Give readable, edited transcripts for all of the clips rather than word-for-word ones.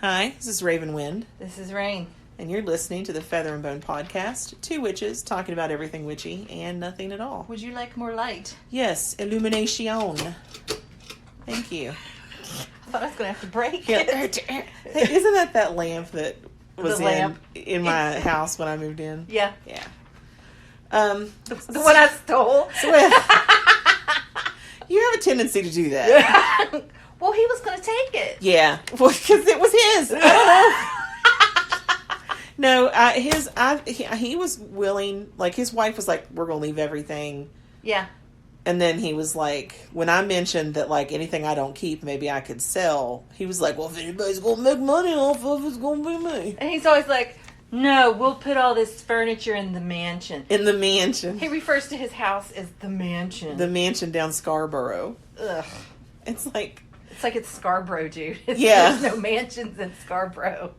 Hi, this is RavenWynd. This is Rain. And you're listening to the Feather and Bone podcast. Two witches talking about everything witchy and nothing at all. Would you like more light? Yes, illumination. Thank you. I thought I was going to have to break Yeah. it. Hey, isn't that lamp that was in my house when I moved in? Yeah. Yeah. The one I stole. You have a tendency to do that. Well, he was going to take it. Yeah. Well, because it was his. I don't know. No, he was willing, like, his wife was like, we're going to leave everything. Yeah. And then he was like, when I mentioned that, like, anything I don't keep, maybe I could sell, he was like, well, if anybody's going to make money off of it, it's going to be me. And he's always like, no, we'll put all this furniture in the mansion. In the mansion. He refers to his house as the mansion. The mansion down Scarborough. Ugh. It's like it's Scarborough, dude. Yeah. There's no mansions in Scarborough.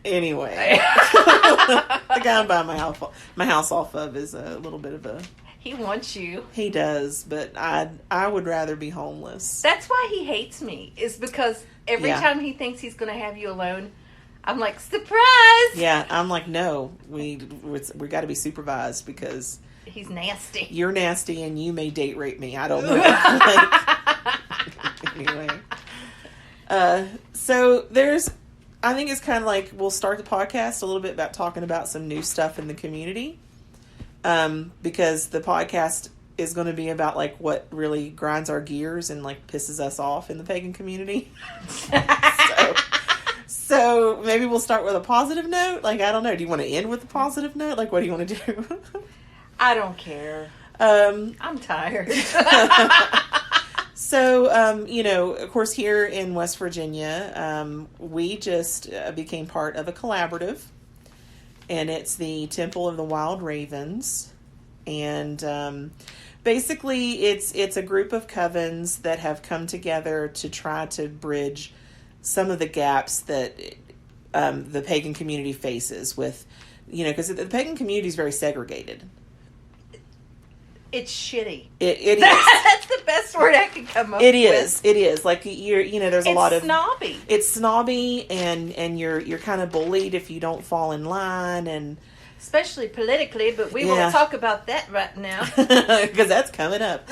Anyway. The guy I'm buying my house off of is a little bit of a... He wants you. He does, but I would rather be homeless. That's why he hates me, is because every time he thinks he's going to have you alone, I'm like, surprise! Yeah, I'm like, no, we got to be supervised because... He's nasty. You're nasty and you may date rape me. I don't know. Anyway. So I think it's kind of like we'll start the podcast a little bit about talking about some new stuff in the community. Because the podcast is going to be about like what really grinds our gears and like pisses us off in the pagan community. So maybe we'll start with a positive note. Like, I don't know. Do you want to end with a positive note? Like, what do you want to do? I don't care. I'm tired. So, of course, here in West Virginia, we just became part of a collaborative, and it's the Temple of the Wild Ravens. And basically, it's a group of covens that have come together to try to bridge some of the gaps that the pagan community faces with, because the pagan community is very segregated. It's shitty. It is. That's the best word I could come up with. It is. Like, there's a lot of... It's snobby. It's snobby, and you're kind of bullied if you don't fall in line, and... Especially politically, but we won't talk about that right now. Because that's coming up.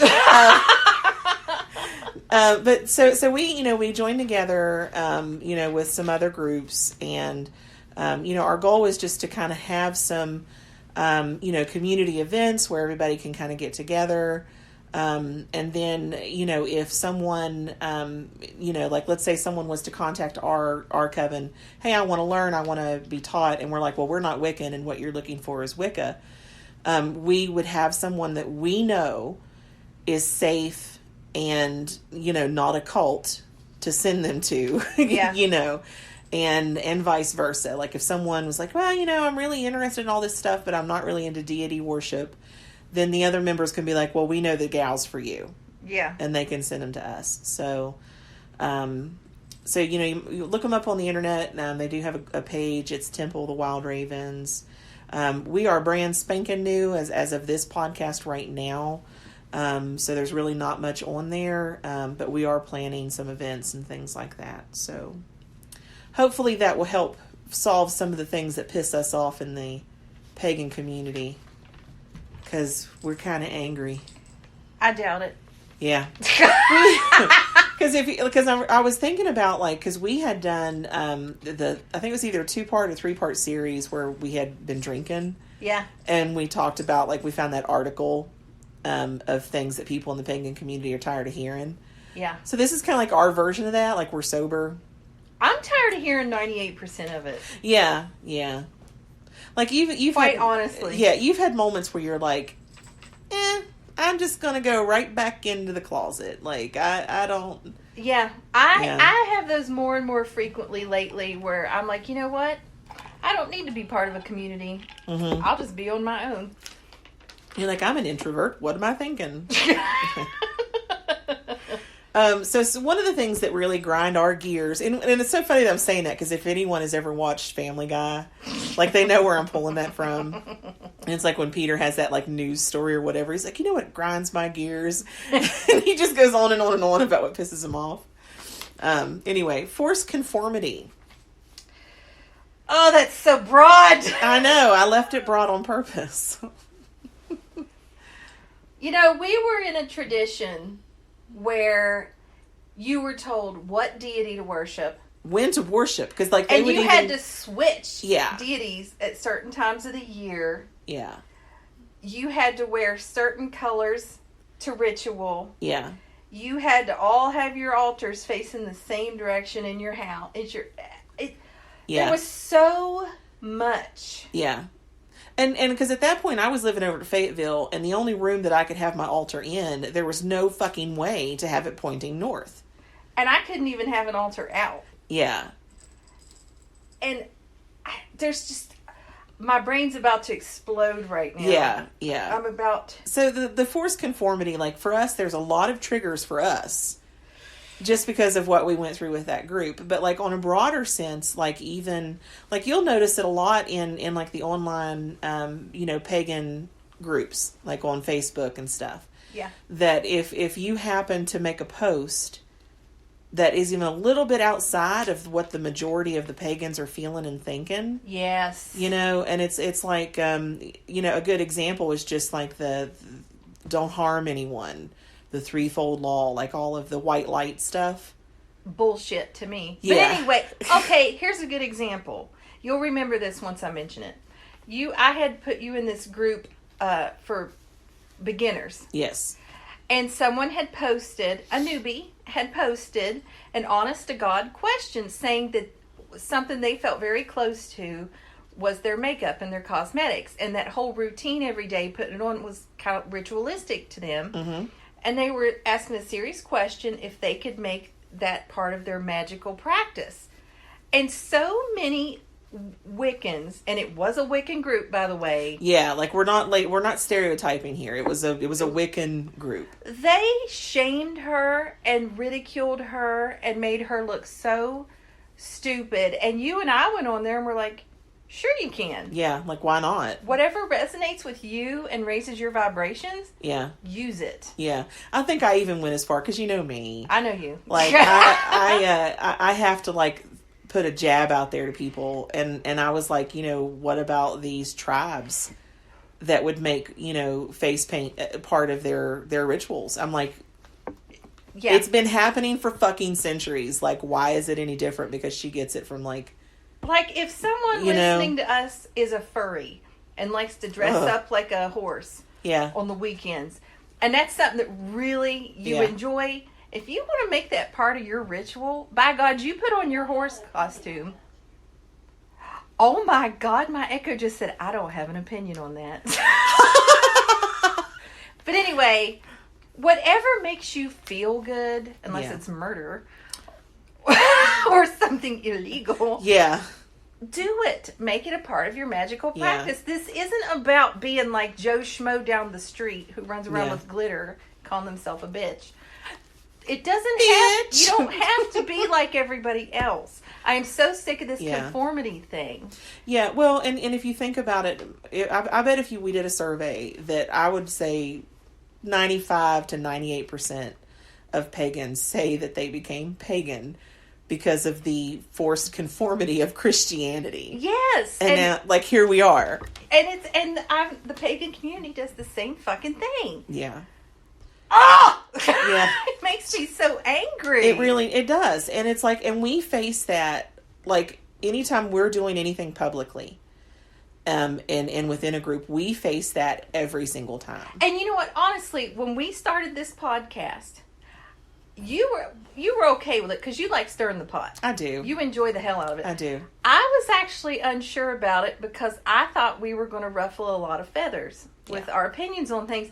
But so we joined together, with some other groups, and, our goal was just to kind of have some... community events where everybody can kind of get together. And then, if someone, like let's say someone was to contact our coven, hey, I want to learn, I want to be taught. And we're like, well, we're not Wiccan and what you're looking for is Wicca. We would have someone that we know is safe and, not a cult to send them to, And vice versa. Like if someone was like, well, I'm really interested in all this stuff, but I'm not really into deity worship, then the other members can be like, well, we know the gals for you. Yeah. And they can send them to us. So, you look them up on the internet. They do have a page. It's Temple of the Wild Ravens. We are brand spanking new as of this podcast right now. So there's really not much on there. But we are planning some events and things like that. So... hopefully that will help solve some of the things that piss us off in the pagan community. Because we're kind of angry. I doubt it. Yeah. Because I was thinking about, like, because we had done I think it was either a 2-part or 3-part series where we had been drinking. Yeah. And we talked about, like, we found that article of things that people in the pagan community are tired of hearing. Yeah. So this is kind of like our version of that. Like, we're sober. I'm tired of hearing 98% of it. Yeah, yeah. Like you've quite had, honestly. Yeah, you've had moments where you're like, I'm just gonna go right back into the closet. Like I don't. Yeah, I have those more and more frequently lately where I'm like, you know what? I don't need to be part of a community. Mm-hmm. I'll just be on my own. You're like, I'm an introvert. What am I thinking? So one of the things that really grind our gears, and it's so funny that I'm saying that, because if anyone has ever watched Family Guy, like, they know where I'm pulling that from. And it's like when Peter has that, like, news story or whatever, he's like, you know what grinds my gears? And he just goes on and on and on about what pisses him off. Anyway, forced conformity. Oh, that's so broad. I know. I left it broad on purpose. You know, we were in a tradition where you were told what deity to worship. When to worship. Because, like, and you had to switch yeah. deities at certain times of the year. Yeah. You had to wear certain colors to ritual. Yeah. You had to all have your altars facing the same direction in your house. There was so much. Yeah. And because at that point I was living over to Fayetteville, and the only room that I could have my altar in, there was no fucking way to have it pointing north. And I couldn't even have an altar out. Yeah. And there's just... My brain's about to explode right now. Yeah, yeah. I'm about... So the forced conformity, like, for us, there's a lot of triggers for us. Just because of what we went through with that group. But, like, on a broader sense, like, even... Like, you'll notice it a lot in like, the online, pagan groups. Like, on Facebook and stuff. Yeah. That if you happen to make a post that is even a little bit outside of what the majority of the pagans are feeling and thinking. Yes. And it's like, a good example is just like the don't harm anyone, the threefold law, like all of the white light stuff. Bullshit to me. Yeah. But anyway, okay, here's a good example. You'll remember this once I mention it. I had put you in this group for beginners. Yes. And someone had posted, a newbie had posted an honest to God question saying that something they felt very close to was their makeup and their cosmetics. And that whole routine every day, putting it on, was kind of ritualistic to them. Mm-hmm. And they were asking a serious question if they could make that part of their magical practice. And so many Wiccans, and it was a Wiccan group, by the way. Yeah, like we're not stereotyping here. It was a Wiccan group. They shamed her and ridiculed her and made her look so stupid. And you and I went on there and were like, sure you can. Yeah, like why not? Whatever resonates with you and raises your vibrations, yeah, use it. Yeah, I think I even went as far, because you know me. I know you. Like I have to like put a jab out there to people, and I was like, what about these tribes that would make face paint part of their rituals? I'm like, yeah, it's been happening for fucking centuries. Like, why is it any different because she gets it from like if someone listening to us is a furry and likes to dress up like a horse, yeah, on the weekends, and that's something that really you enjoy. If you want to make that part of your ritual, by God, you put on your horse costume. Oh my God, my echo just said, I don't have an opinion on that. But anyway, whatever makes you feel good, unless it's murder or something illegal. Yeah. Do it. Make it a part of your magical practice. Yeah. This isn't about being like Joe Schmo down the street who runs around with glitter, calling himself a bitch. It doesn't have, you don't have to be like everybody else. I am so sick of this conformity thing. Yeah, well, and if you think about it, I bet if we did a survey that I would say 95 to 98% of pagans say that they became pagan because of the forced conformity of Christianity. Yes. And now, like, here we are. And the pagan community does the same fucking thing. Yeah. Oh! Yeah. It makes me so angry. It does. And it's like, and we face that, like, anytime we're doing anything publicly, and within a group, we face that every single time. And you know what? Honestly, when we started this podcast, you were okay with it because you like stirring the pot. I do. You enjoy the hell out of it. I do. I was actually unsure about it because I thought we were going to ruffle a lot of feathers with our opinions on things.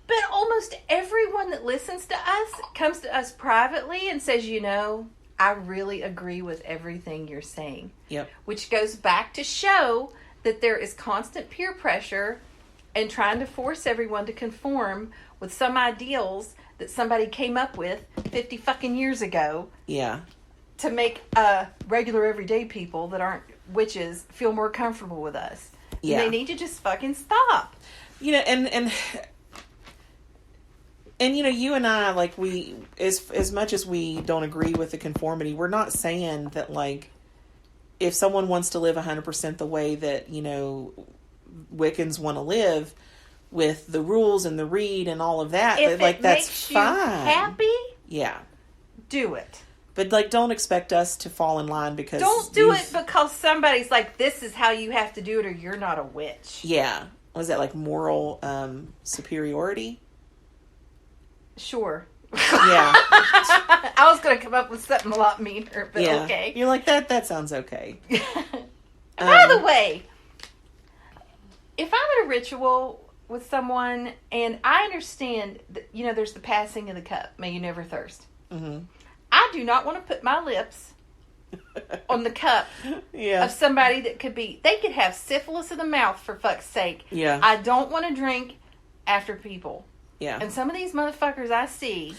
But almost everyone that listens to us comes to us privately and says, I really agree with everything you're saying. Yep. Which goes back to show that there is constant peer pressure and trying to force everyone to conform with some ideals that somebody came up with 50 fucking years ago. Yeah. To make regular everyday people that aren't witches feel more comfortable with us. Yeah. And they need to just fucking stop. And you and I, like, we, as much as we don't agree with the conformity, we're not saying that, like, if someone wants to live 100% the way that, Wiccans want to live, with the rules and the read and all of that, if like, it that's makes fine. you happy, yeah, do it. but like, don't expect us to fall in line because don't do it because somebody's like, this is how you have to do it, or you're not a witch. Yeah, was that like moral superiority? Sure. Yeah. I was going to come up with something a lot meaner, but okay. You're like, that sounds okay. By the way, if I'm at a ritual with someone and I understand that, there's the passing of the cup, may you never thirst. Mm-hmm. I do not want to put my lips on the cup of somebody that they could have syphilis in the mouth, for fuck's sake. Yeah. I don't want to drink after people. Yeah. And some of these motherfuckers I see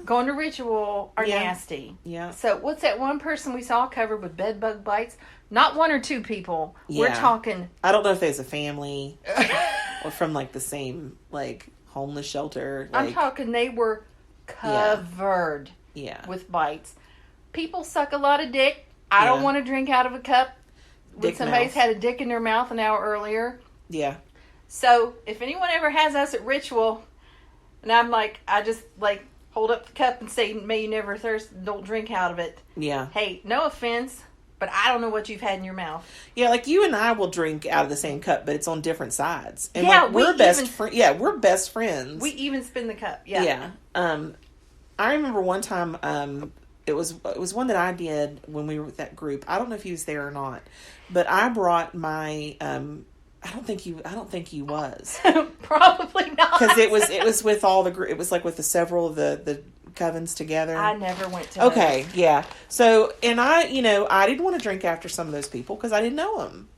going to ritual are nasty. Yeah. So what's that one person we saw covered with bed bug bites? Not one or two people. Yeah. We're talking. I don't know if there's a family or from like the same like homeless shelter. Like, I'm talking they were covered with bites. People suck a lot of dick. I don't want to drink out of a cup when somebody's had a dick in their mouth an hour earlier. Yeah. So if anyone ever has us at ritual, and I'm like, I just like hold up the cup and say, may you never thirst, don't drink out of it. Yeah. Hey, no offense, but I don't know what you've had in your mouth. Yeah, like you and I will drink out of the same cup, but it's on different sides. And like, we're best friends. Yeah, we're best friends. We even spin the cup. Yeah. Yeah. I remember one time, it was one that I did when we were with that group. I don't know if he was there or not, but I brought my, I don't think he was. Probably not. Because it was with all the group. It was like with several of the covens together. I never went to. Okay, those. Yeah. So, and I didn't want to drink after some of those people because I didn't know them,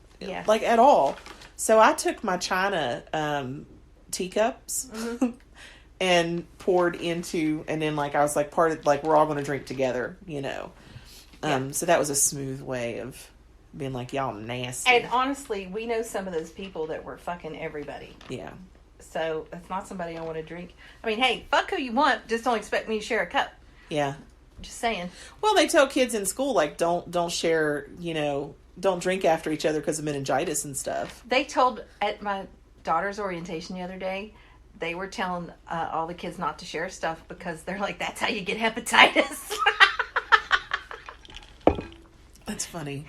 like at all. So I took my china teacups and poured into, and then like I was like part of like we're all going to drink together, So that was a smooth way of being like, y'all nasty. And honestly, we know some of those people that were fucking everybody. Yeah. So that's not somebody I want to drink. I mean, hey, fuck who you want. Just don't expect me to share a cup. Yeah. Just saying. Well, they tell kids in school, like, don't share, don't drink after each other because of meningitis and stuff. They told at my daughter's orientation the other day, they were telling all the kids not to share stuff because they're like, that's how you get hepatitis. That's funny.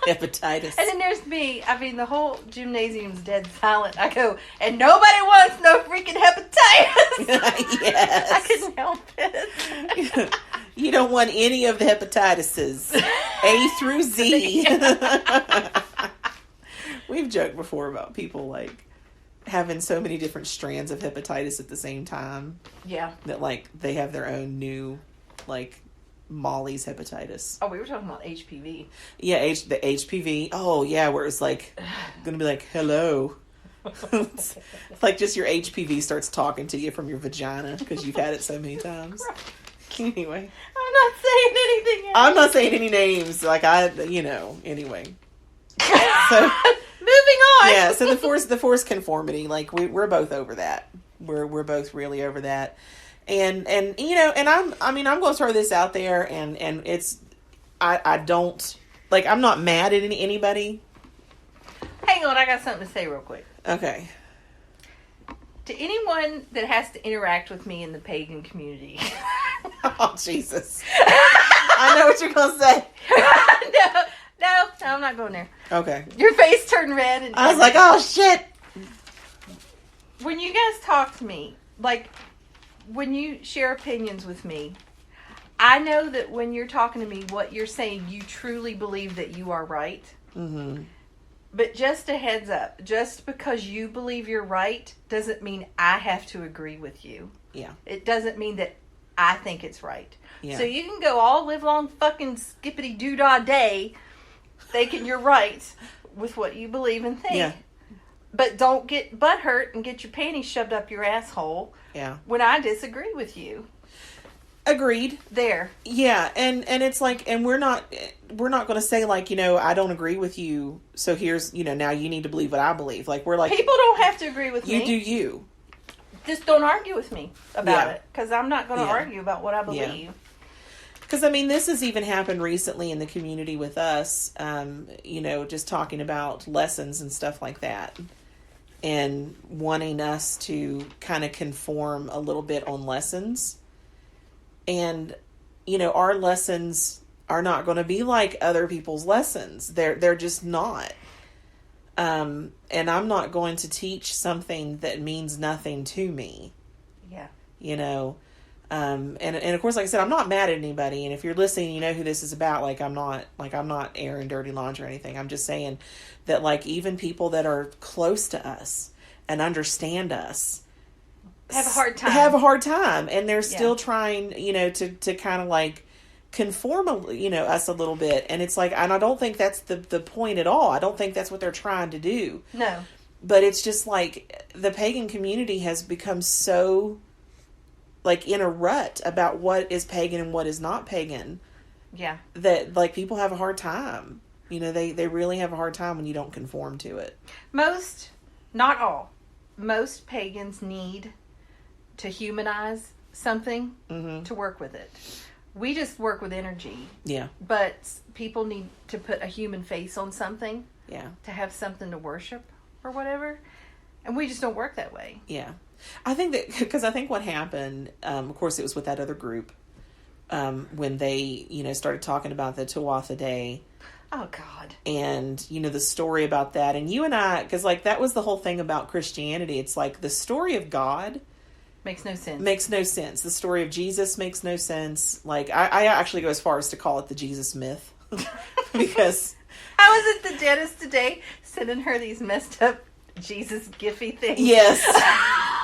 Hepatitis. And then there's me. I mean, the whole gymnasium's dead silent. I go, and nobody wants no freaking hepatitis. Yes. I couldn't help it. You don't want any of the hepatitis. A through Z. We've joked before about people like having so many different strands of hepatitis at the same time. Yeah. That like they have their own new like Molly's hepatitis. Oh, we were talking about HPV. Yeah, the HPV. Oh, yeah, where it's like going to be like, hello. It's like just your HPV starts talking to you from your vagina because you've had it so many times. Anyway. I'm not saying anything else. I'm not saying any names. Like, anyway. So, moving on. Yeah, so the forced conformity, like, we're both over that. We're both really over that. And I'm going to throw this out there and it's, I don't, like, I'm not mad at anybody. Hang on, I got something to say real quick. Okay. To anyone that has to interact with me in the pagan community. Oh, Jesus. I know what you're going to say. No, I'm not going there. Okay. Your face turned red. And I was like, oh, shit. When you guys talk to me, like, when you share opinions with me, I know that when you're talking to me, what you're saying, you truly believe that you are right. Mm-hmm. But just a heads up, just because you believe you're right doesn't mean I have to agree with you. Yeah. It doesn't mean that I think it's right. Yeah. So you can go all live long fucking skippity doo-dah day thinking you're right with what you believe and think. Yeah. But don't get butthurt and get your panties shoved up your asshole. Yeah. When I disagree with you. Agreed. There. Yeah, and it's like, and we're not going to say like, I don't agree with you, so here's, now you need to believe what I believe. Like, we're like, people don't have to agree with me. You do you. Just don't argue with me about it, because I'm not going to argue about what I believe. Because, I mean, this has even happened recently in the community with us, just talking about lessons and stuff like that. And wanting us to kind of conform a little bit on lessons. And, our lessons are not going to be like other people's lessons. They're just not. And I'm not going to teach something that means nothing to me. Yeah. And of course, like I said, I'm not mad at anybody. And if you're listening, you know who this is about. I'm not airing dirty laundry or anything. I'm just saying that, even people that are close to us and understand us have a hard time. And they're still trying, to kind of conform, us a little bit. And it's and I don't think that's the point at all. I don't think that's what they're trying to do. No. But it's just the pagan community has become so in a rut about what is pagan and what is not pagan. Yeah. That people have a hard time. They really have a hard time when you don't conform to it. Most, not all, most pagans need to humanize something to work with it. We just work with energy. Yeah. But people need to put a human face on something. Yeah. To have something to worship or whatever. And we just don't work that way. Yeah. I think that, because I think what happened, of course it was with that other group, when they, started talking about the Tuatha Day. Oh, God. And, the story about that. And you and I, because that was the whole thing about Christianity. It's the story of God makes no sense. Makes no sense. The story of Jesus makes no sense. I actually go as far as to call it the Jesus myth. Because I was at the dentist today sending her these messed up Jesus Giphy things. Yes.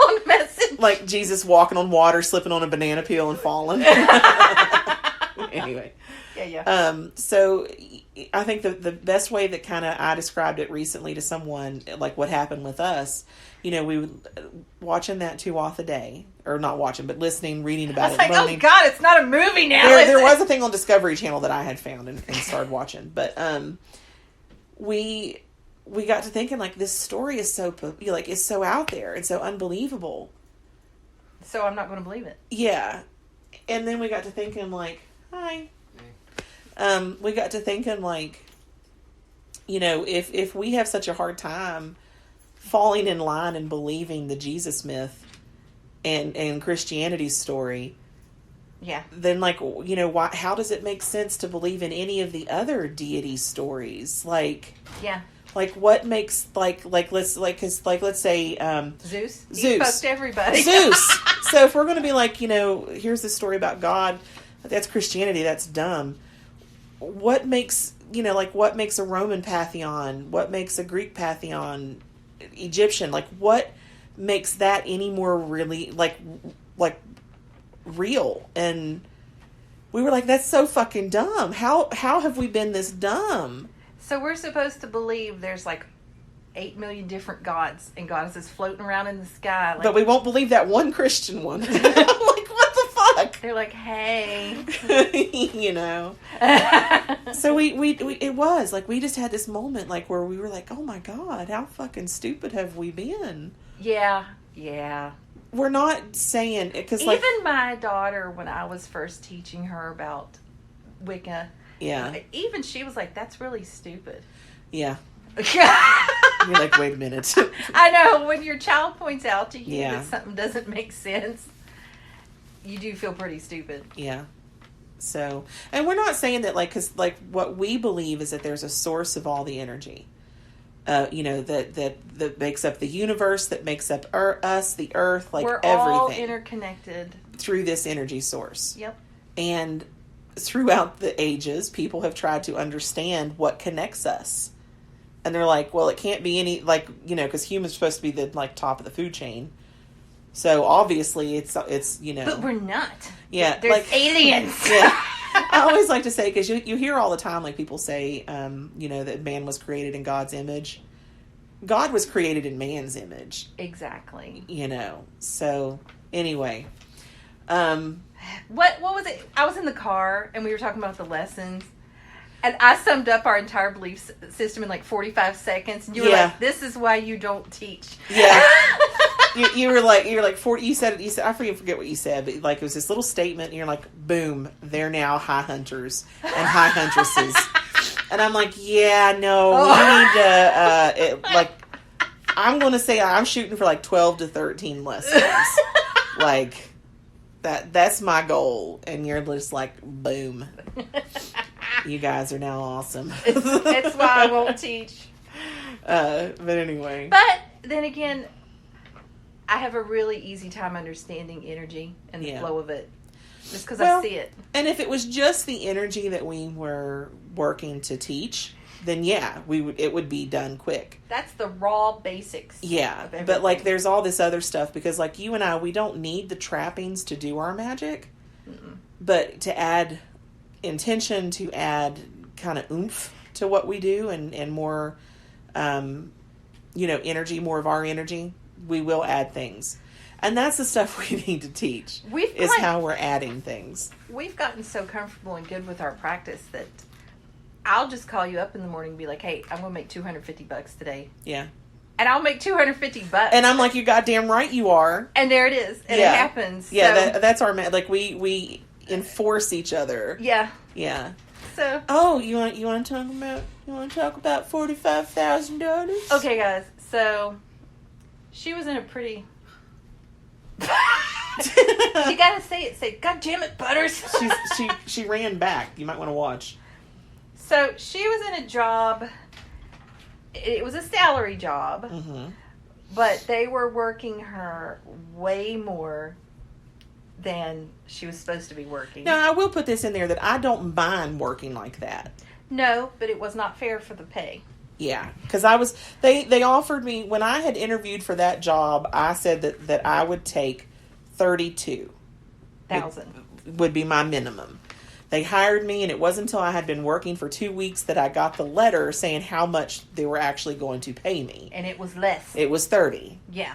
On message. Jesus walking on water, slipping on a banana peel and falling. Anyway. Yeah. So I think the best way that kind of I described it recently to someone, what happened with us, we would watching that Tuatha Day, or not watching, but listening, reading about it. Oh God, it's not a movie now. There was a thing on Discovery Channel that I had found and started watching, but we got to thinking this story is so is so out there and so unbelievable. So I'm not going to believe it. Yeah, and then we got to thinking hi. We got to thinking if we have such a hard time falling in line and believing the Jesus myth and Christianity's story, yeah, then why? How does it make sense to believe in any of the other deity stories? Yeah. What makes let's say Zeus. Zeus He fucked everybody. Zeus. So if we're going to be here's the story about God, that's Christianity. That's dumb. What makes what makes a Roman pantheon? What makes a Greek pantheon? Egyptian? What makes that any more really real? And we were that's so fucking dumb. How have we been this dumb? So we're supposed to believe there's 8 million different gods and goddesses floating around in the sky. But we won't believe that one Christian one. What the fuck? They're hey. So it was we just had this moment where we were oh my God, how fucking stupid have we been? Yeah. We're not saying, because even my daughter, when I was first teaching her about Wicca, yeah, even she was that's really stupid. Yeah. You're wait a minute. I know, when your child points out to you Yeah. that something doesn't make sense, you do feel pretty stupid. Yeah. So, and we're not saying that because what we believe is that there's a source of all the energy. That makes up the universe, that makes up us, the earth, we're everything. all interconnected through this energy source. Yep. And throughout the ages, people have tried to understand what connects us. And they're well, it can't be any, because humans are supposed to be the, top of the food chain. So, obviously, it's. But we're not. Yeah. There's aliens. Yeah. I always like to say, because you hear all the time, people say, that man was created in God's image. God was created in man's image. Exactly. So, anyway. What was it? I was in the car, and we were talking about the lessons. And I summed up our entire belief system in 45 seconds. And you were this is why you don't teach. Yeah. you were like 40. You said I forget what you said, but like it was this little statement, and you're like, boom, they're now high hunters and high huntresses, and I'm like, yeah, no, we need to I'm going to say I'm shooting for like 12 to 13 lessons, like that's my goal, and you're just like, boom, you guys are now awesome. It's why I won't teach. But anyway. But then again, I have a really easy time understanding energy and the flow of it. Just because I see it. And if it was just the energy that we were working to teach, then yeah, it would be done quick. That's the raw basics. Yeah, but like there's all this other stuff, because like you and I, we don't need the trappings to do our magic. Mm-mm. But to add intention, to add kind of oomph to what we do, and more energy, more of our energy, we will add things. And that's the stuff we need to teach, how we're adding things. We've gotten so comfortable and good with our practice that I'll just call you up in the morning and be like, hey, I'm going to make $250 today. Yeah. And I'll make $250. And I'm like, you goddamn right you are. And there it is. And it happens. Yeah, so. That's our, like, we enforce each other. Yeah. Yeah. So. You want to talk about $45,000? Okay, guys. So she was in a pretty. You gotta say it. Say, God damn it, Butters. She ran back. You might want to watch. So she was in a job. It was a salary job, mm-hmm. But they were working her way more than she was supposed to be working. Now, I will put this in there that I don't mind working like that. No, but it was not fair for the pay. Yeah, because they offered me, when I had interviewed for that job, I said that I would take $32,000 would be my minimum. They hired me, and it wasn't until I had been working for 2 weeks that I got the letter saying how much they were actually going to pay me. And it was less. It was $30,000. Yeah.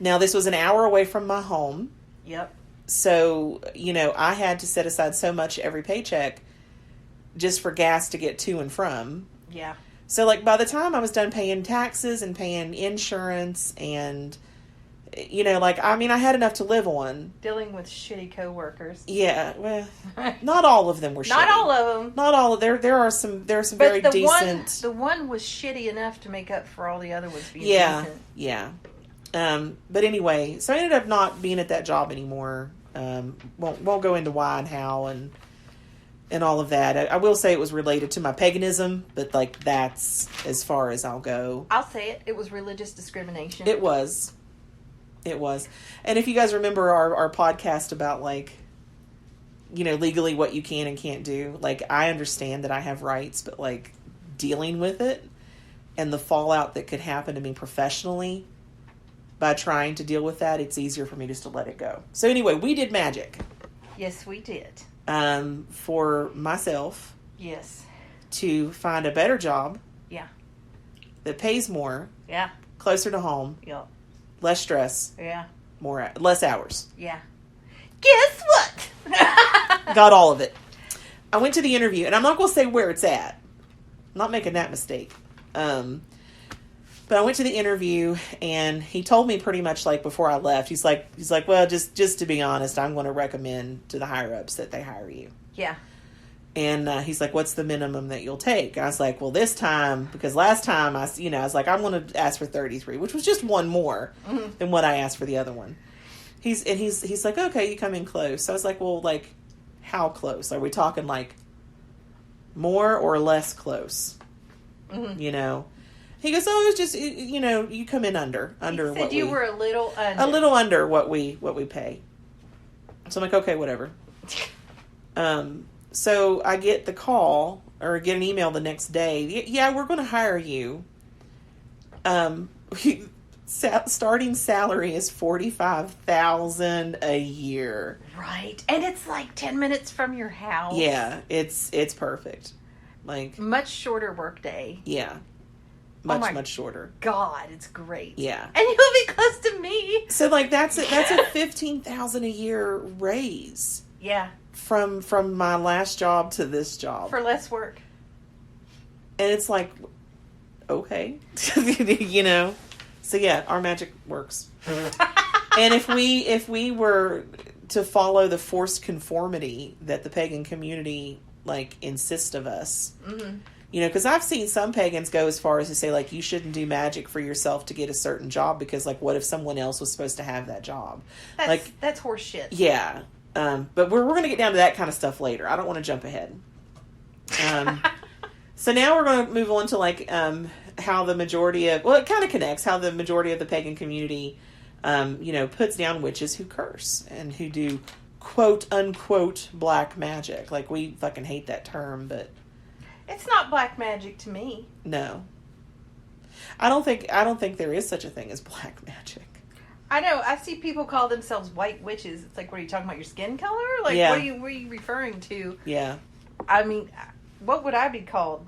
Now, this was an hour away from my home. Yep. So, I had to set aside so much every paycheck just for gas to get to and from. Yeah. So, like, by the time I was done paying taxes and paying insurance and, I had enough to live on. Dealing with shitty coworkers. Yeah, well, not all of them were shitty. Not all of them. Not all of them. There are some very decent. The one was shitty enough to make up for all the other ones being decent. Yeah. But anyway, so I ended up not being at that job anymore. Won't go into why and how and all of that. I will say it was related to my paganism, but like that's as far as I'll go. I'll say it. It was religious discrimination. It was. And if you guys remember our podcast about like, legally what you can and can't do, like I understand that I have rights, but like dealing with it and the fallout that could happen to me professionally by trying to deal with that, it's easier for me just to let it go. So anyway, we did magic. Yes, we did. For myself. Yes. To find a better job. Yeah. That pays more. Yeah. Closer to home. Yep. Less stress. Yeah. Less hours. Yeah. Guess what? Got all of it. I went to the interview, and I'm not going to say where it's at. I'm not making that mistake. But I went to the interview, and he told me pretty much like before I left, he's like, well, just to be honest, I'm going to recommend to the higher ups that they hire you. Yeah. And he's like, what's the minimum that you'll take? I was like, well, this time, because last time I was like, I'm going to ask for 33, which was just one more than what I asked for the other one. He's like, okay, you come in close. So I was like, well, like, how close? Are we talking like more or less close? Mm-hmm. He goes, oh, it's just, you come in under he said what you were a little under. A little under what we pay. So I'm like, okay, whatever. So I get the call or get an email the next day. Yeah, we're going to hire you. Starting salary is $45,000 a year. Right, and it's like 10 minutes from your house. Yeah, it's perfect. Like much shorter work day. Yeah, much shorter. God, it's great. Yeah, and you'll be close to me. So like that's a $15,000 a year raise. Yeah. From my last job to this job. For less work. And it's like, okay. So yeah, our magic works. And if we were to follow the forced conformity that the pagan community like insists of us, you know, because I've seen some pagans go as far as to say like you shouldn't do magic for yourself to get a certain job because like what if someone else was supposed to have that job? That's horse shit. Yeah, but we're going to get down to that kind of stuff later. I don't want to jump ahead. So now we're going to move on to like how the majority of it kind of connects how the majority of the pagan community you know, puts down witches who curse and who do quote unquote black magic. Like we fucking hate that term, but it's not black magic to me. No. I don't think there is such a thing as black magic. I know. I see people call themselves white witches. It's like, what are you talking about? Your skin color? Like, yeah. what are you referring to? Yeah. I mean, what would I be called?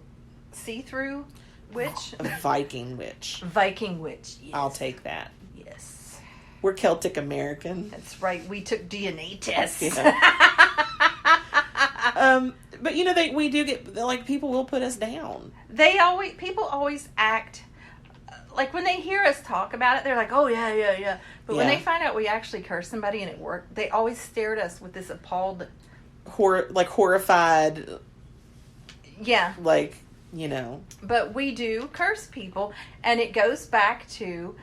See-through witch? A Viking witch. Viking witch. Yes. I'll take that. Yes. We're Celtic American. That's right. We took DNA tests. Yeah. But you know, we do get like people will put us down. People always act like when they hear us talk about it, they're like, "Oh yeah." But when they find out we actually curse somebody and it worked, they always stare at us with this appalled, horrified. Yeah. Like, you know. But we do curse people, and it goes back to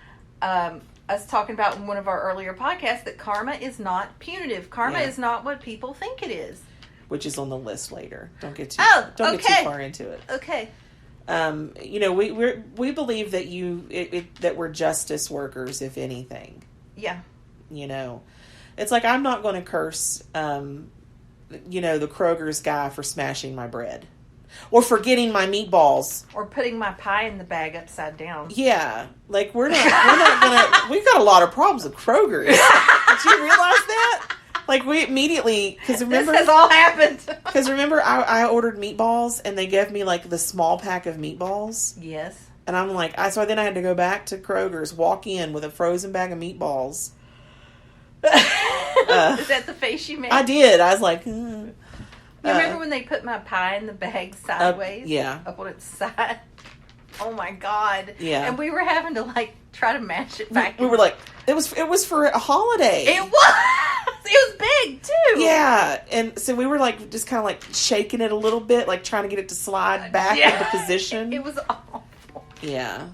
us talking about in one of our earlier podcasts that karma is not punitive. Karma is not what people think it is. Which is on the list later. Don't get too get too far into it. Okay. You know, we believe that that we're justice workers, if anything. Yeah. You know, it's like I'm not going to curse, you know, the Kroger's guy for smashing my bread, or forgetting my meatballs, or putting my pie in the bag upside down. Yeah, like we're not gonna. We've got a lot of problems with Kroger's. Did you realize that? Like we immediately, because remember this has all happened. Because remember, I ordered meatballs and they gave me like the small pack of meatballs. Yes. And I'm like, so then I had to go back to Kroger's, walk in with a frozen bag of meatballs. Is that the face you made? I did. I was like, You remember when they put my pie in the bag sideways? Yeah. Up on its side. Oh my God. Yeah. And we were having to like try to match it back. We were like, it was for a holiday. It was. It was big too. Yeah. And so we were like just kind of like shaking it a little bit, like trying to get it to slide back into position. It was awful. Yeah.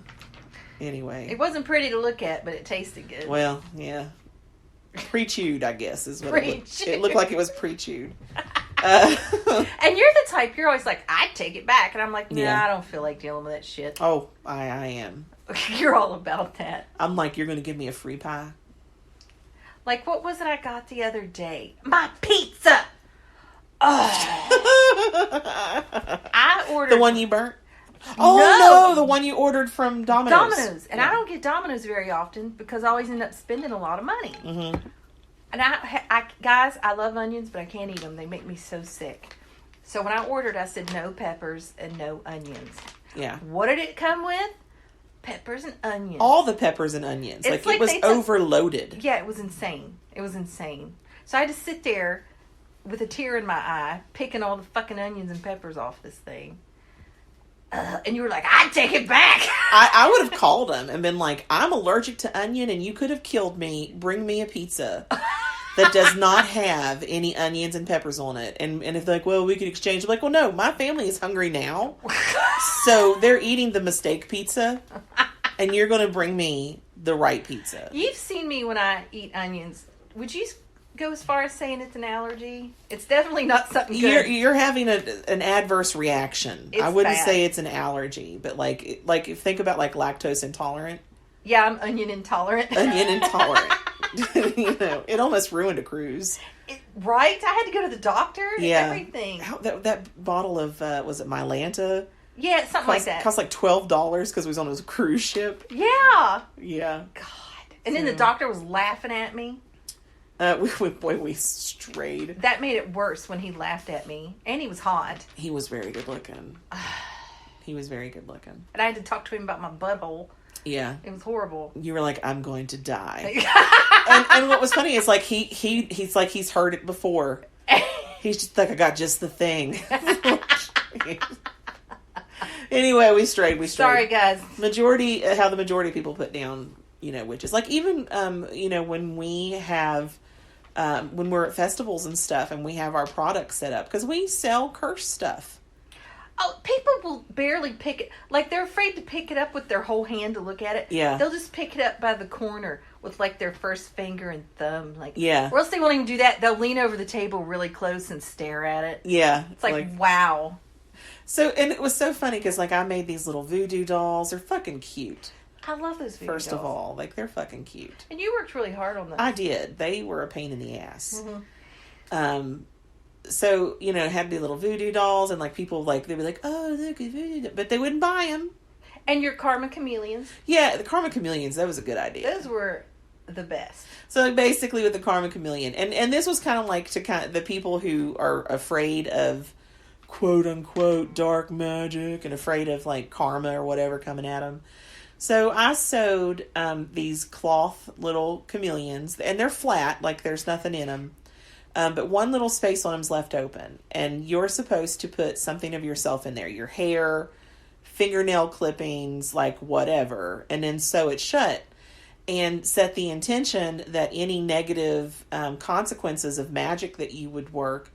Anyway. It wasn't pretty to look at, but it tasted good. Well, yeah. Pre-chewed, I guess, is what it looked like. It was pre-chewed. And you're the type, you're always like, I'd take it back. And I'm like, I don't feel like dealing with that shit. Oh, I am. You're all about that. I'm like, you're going to give me a free pie? Like, what was it I got the other day? My pizza! Oh. I ordered... The one you burnt? Oh, no, the one you ordered from Domino's. And I don't get Domino's very often because I always end up spending a lot of money. Mm-hmm. And I guys, I love onions, but I can't eat them. They make me so sick. So when I ordered, I said no peppers and no onions. Yeah. What did it come with? Peppers and onions. All the peppers and onions. Like it was overloaded. Yeah, it was insane. It was insane. So I had to sit there with a tear in my eye, picking all the fucking onions and peppers off this thing. And you were like, I'd take it back. I would have called them and been like, I'm allergic to onion and you could have killed me. Bring me a pizza that does not have any onions and peppers on it. And if they're like, well, we could exchange. I'm like, well, no, my family is hungry now. So they're eating the mistake pizza and you're going to bring me the right pizza. You've seen me when I eat onions. Would you go as far as saying it's an allergy? It's definitely not something good. You're having an adverse reaction. I wouldn't say it's an allergy, but like think about like lactose intolerant. Yeah, I'm onion intolerant. Onion intolerant. You know, it almost ruined a cruise. Right? I had to go to the doctor and everything. That bottle of was it Mylanta? Yeah, something like that. Cost like $12 because it was on a cruise ship. Yeah. Yeah. God. And then the doctor was laughing at me. We strayed. That made it worse when he laughed at me. And he was hot. He was very good looking. He was very good looking. And I had to talk to him about my butthole. Yeah. It was horrible. You were like, I'm going to die. and what was funny is like he's like he's heard it before. He's just like, I got just the thing. Anyway, we strayed. Sorry, guys. How the majority of people put down, witches. Like even, when we have, when we're at festivals and stuff, and we have our products set up because we sell cursed stuff. Oh, people will barely pick it. Like, they're afraid to pick it up with their whole hand to look at it. Yeah. They'll just pick it up by the corner with, like, their first finger and thumb. Like, yeah. Or else they won't even do that. They'll lean over the table really close and stare at it. Yeah. It's like wow. So, and it was so funny because, like, I made these little voodoo dolls. They're fucking cute. I love those voodoo dolls. First of all, like, they're fucking cute. And you worked really hard on them. I did. They were a pain in the ass. So, had the little voodoo dolls, and, like, people, like, they'd be like, oh, look at voodoo, but they wouldn't buy them. And your Karma Chameleons. Yeah, the Karma Chameleons, that was a good idea. Those were the best. So, like, basically with the Karma Chameleon, and this was kind of like to kind of the people who are afraid of quote unquote dark magic and afraid of, like, karma or whatever coming at them. So I sewed these cloth little chameleons, and they're flat, like there's nothing in them. But one little space on them's left open, and you're supposed to put something of yourself in there, your hair, fingernail clippings, like whatever, and then sew it shut and set the intention that any negative consequences of magic that you would work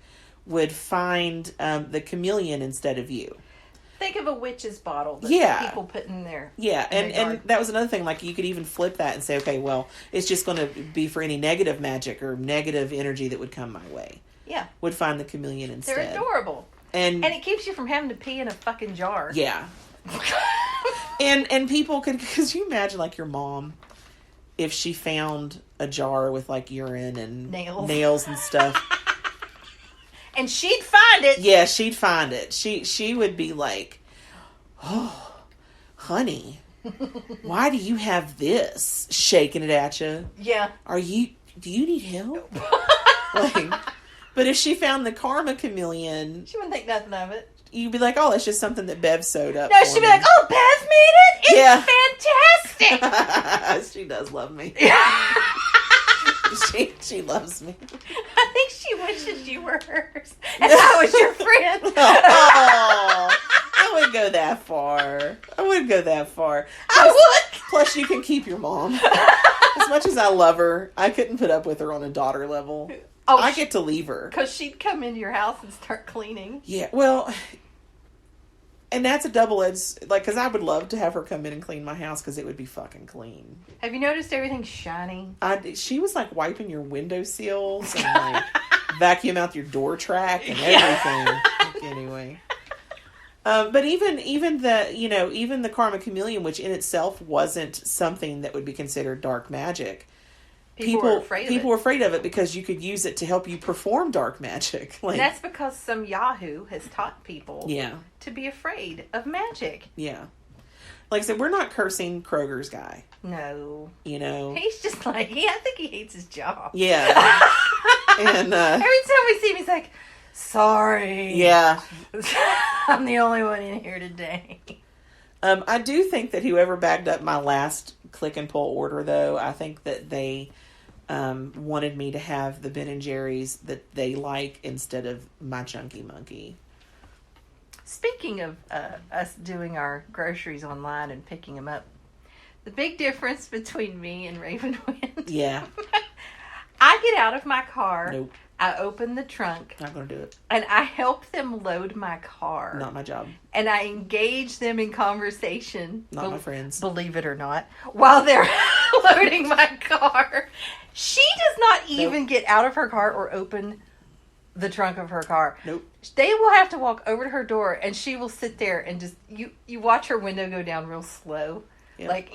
would find the chameleon instead of you. Think of a witch's bottle that people put in there. Yeah, and that was another thing. Like, you could even flip that and say, okay, well, it's just going to be for any negative magic or negative energy that would come my way. Yeah. Would find the chameleon instead. They're adorable. And it keeps you from having to pee in a fucking jar. Yeah. and people could, because you imagine, like, your mom, if she found a jar with, like, urine and nails and stuff. And she'd find it. Yeah, she'd find it. She would be like, oh, honey, why do you have this? Shaking it at you. Yeah. Do you need help? But if she found the Karma Chameleon, she wouldn't think nothing of it. You'd be like, oh, it's just something that Bev sewed up. No, she'd be like, oh, Bev made it? It's fantastic. She does love me. She loves me. I think she wishes you were hers and I was your friend. Oh, I wouldn't go that far. Plus, you can keep your mom. As much as I love her, I couldn't put up with her on a daughter level. Oh, I get to leave her. Because she'd come into your house and start cleaning. Yeah, well, and that's a double-edged, like, because I would love to have her come in and clean my house because it would be fucking clean. Have you noticed everything's shiny? She was, like, wiping your windowsills and, like, vacuum out your door track and everything. Anyway. But even the Karma Chameleon, which in itself wasn't something that would be considered dark magic. People were afraid of it because you could use it to help you perform dark magic. Like, and that's because some Yahoo has taught people to be afraid of magic. Yeah. Like I said, we're not cursing Kroger's guy. No. He's just like, I think he hates his job. Yeah. And every time we see him, he's like, sorry. Yeah. I'm the only one in here today. I do think that whoever bagged up my last click and pull order, though, I think that they wanted me to have the Ben & Jerry's that they like instead of my Chunky Monkey. Speaking of us doing our groceries online and picking them up, the big difference between me and RavenWynd. Yeah. I get out of my car. Nope. I open the trunk. Not going to do it. And I help them load my car. Not my job. And I engage them in conversation. Not my friends. Believe it or not. While they're loading my car. She does not even get out of her car or open the trunk of her car. Nope. They will have to walk over to her door and she will sit there and just, you watch her window go down real slow. Yep. Like,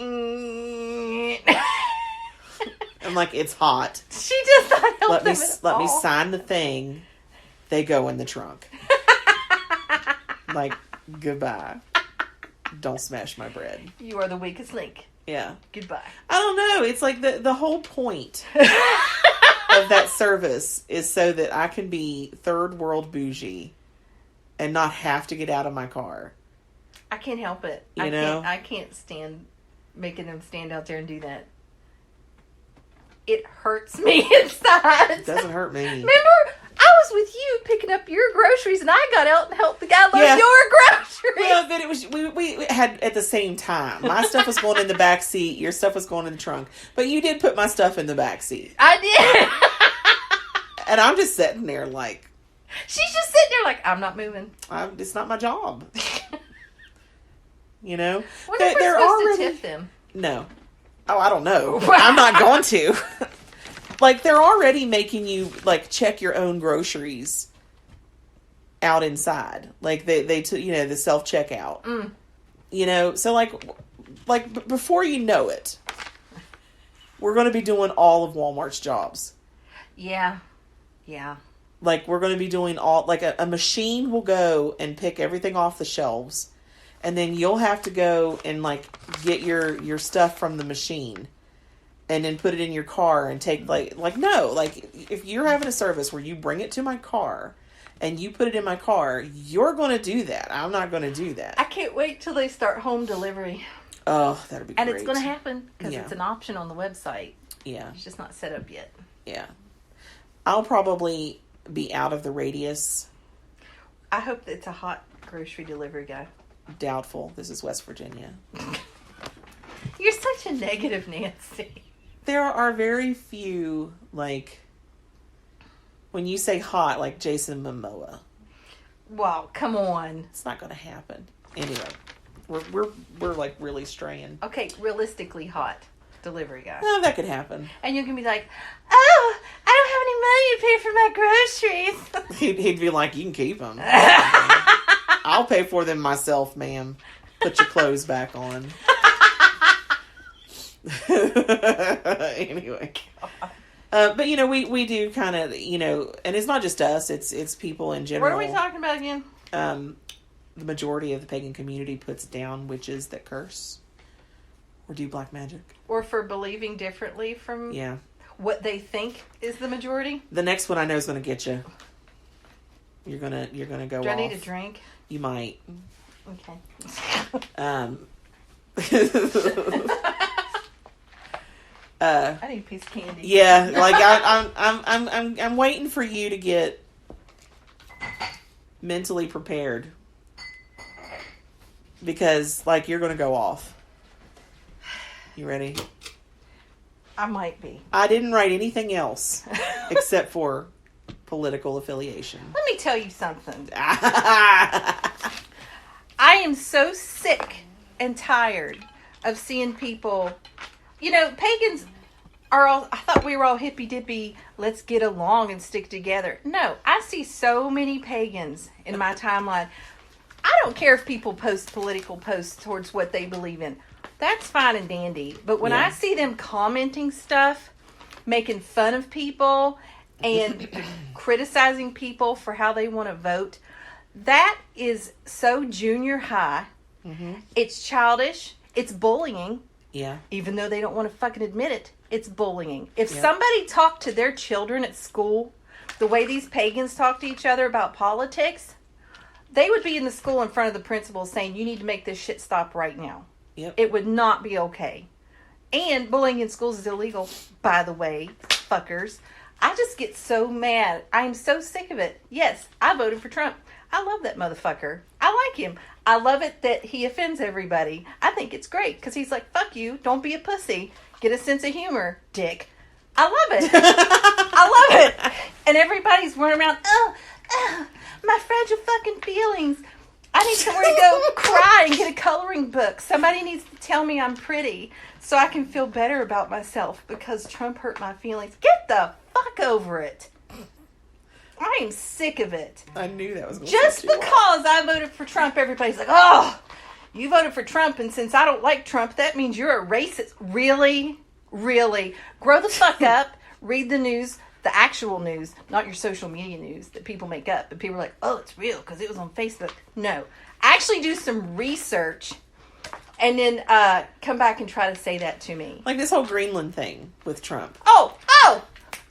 I'm like, it's hot. She does not help them at all. Let me sign the thing. They go in the trunk. Like, goodbye. Don't smash my bread. You are the weakest link. Yeah. Goodbye. I don't know. It's like the whole point of that service is so that I can be third world bougie and not have to get out of my car. I can't help it. I can't stand making them stand out there and do that. It hurts me inside. It doesn't hurt me. Remember, I was with you picking up your groceries, and I got out and helped the guy load your groceries. Well, but we had at the same time. My stuff was going in the back seat. Your stuff was going in the trunk. But you did put my stuff in the back seat. I did. And I'm just sitting there like... She's just sitting there like, I'm not moving. It's not my job. You know? When are we supposed to tip them? No. Oh, I don't know. I'm not going to. Like, they're already making you, like, check your own groceries out inside. Like, they you know, the self-checkout. Mm. You know? So, like, before you know it, we're going to be doing all of Walmart's jobs. Yeah. Yeah. Like, we're going to be doing all... Like, a machine will go and pick everything off the shelves. And then you'll have to go and, like, get your stuff from the machine. And then put it in your car and take, no. Like, if you're having a service where you bring it to my car and you put it in my car, you're going to do that. I'm not going to do that. I can't wait till they start home delivery. Oh, that'll be great. And it's going to happen because it's an option on the website. Yeah. It's just not set up yet. Yeah. I'll probably be out of the radius. I hope that it's a hot grocery delivery guy. Doubtful. This is West Virginia. You're such a negative Nancy. There are very few, like, when you say hot, like Jason Momoa. Wow, come on. It's not going to happen. Anyway, we're like really straying. Okay, realistically hot delivery guy. Oh, that could happen. And you can be like, oh, I don't have any money to pay for my groceries. He'd be like, you can keep them. I'll pay for them myself, ma'am. Put your clothes back on. Anyway. But, you know, we do kind of, you know, and it's not just us, it's people in general. What are we talking about again? The majority of the pagan community puts down witches that curse or do black magic. Or for believing differently from what they think is the majority. The next one I know is going to get you. You're gonna go off. Do I need a drink? You might. Okay. I need a piece of candy. Yeah, like I'm waiting for you to get mentally prepared because, like, you're gonna go off. You ready? I might be. I didn't write anything else except for political affiliation. Let me tell you something. I am so sick and tired of seeing people. You know, pagans are all, I thought we were all hippy dippy, let's get along and stick together. No, I see so many pagans in my timeline. I don't care if people post political posts towards what they believe in. That's fine and dandy. But when I see them commenting stuff, making fun of people, and criticizing people for how they want to vote, that is so junior high. Mm-hmm. It's childish. It's bullying. Yeah. Even though they don't want to fucking admit it, it's bullying. If somebody talked to their children at school the way these pagans talk to each other about politics, they would be in the school in front of the principal saying, you need to make this shit stop right now. Yep. It would not be okay. And bullying in schools is illegal, by the way, fuckers. I just get so mad. I am so sick of it. Yes, I voted for Trump. I love that motherfucker. I like him. I love it that he offends everybody. I think it's great because he's like, fuck you. Don't be a pussy. Get a sense of humor, dick. I love it. I love it. And everybody's running around, my fragile fucking feelings. I need somewhere to go cry and get a coloring book. Somebody needs to tell me I'm pretty so I can feel better about myself because Trump hurt my feelings. Get the fuck over it. I am sick of it. I knew that was going to Just because I voted for Trump, everybody's like, oh, you voted for Trump, and since I don't like Trump, that means you're a racist. Really? Really? Grow the fuck up. Read the news, the actual news, not your social media news that people make up. And people are like, oh, it's real because it was on Facebook. No. Actually do some research and then come back and try to say that to me. Like this whole Greenland thing with Trump. Oh!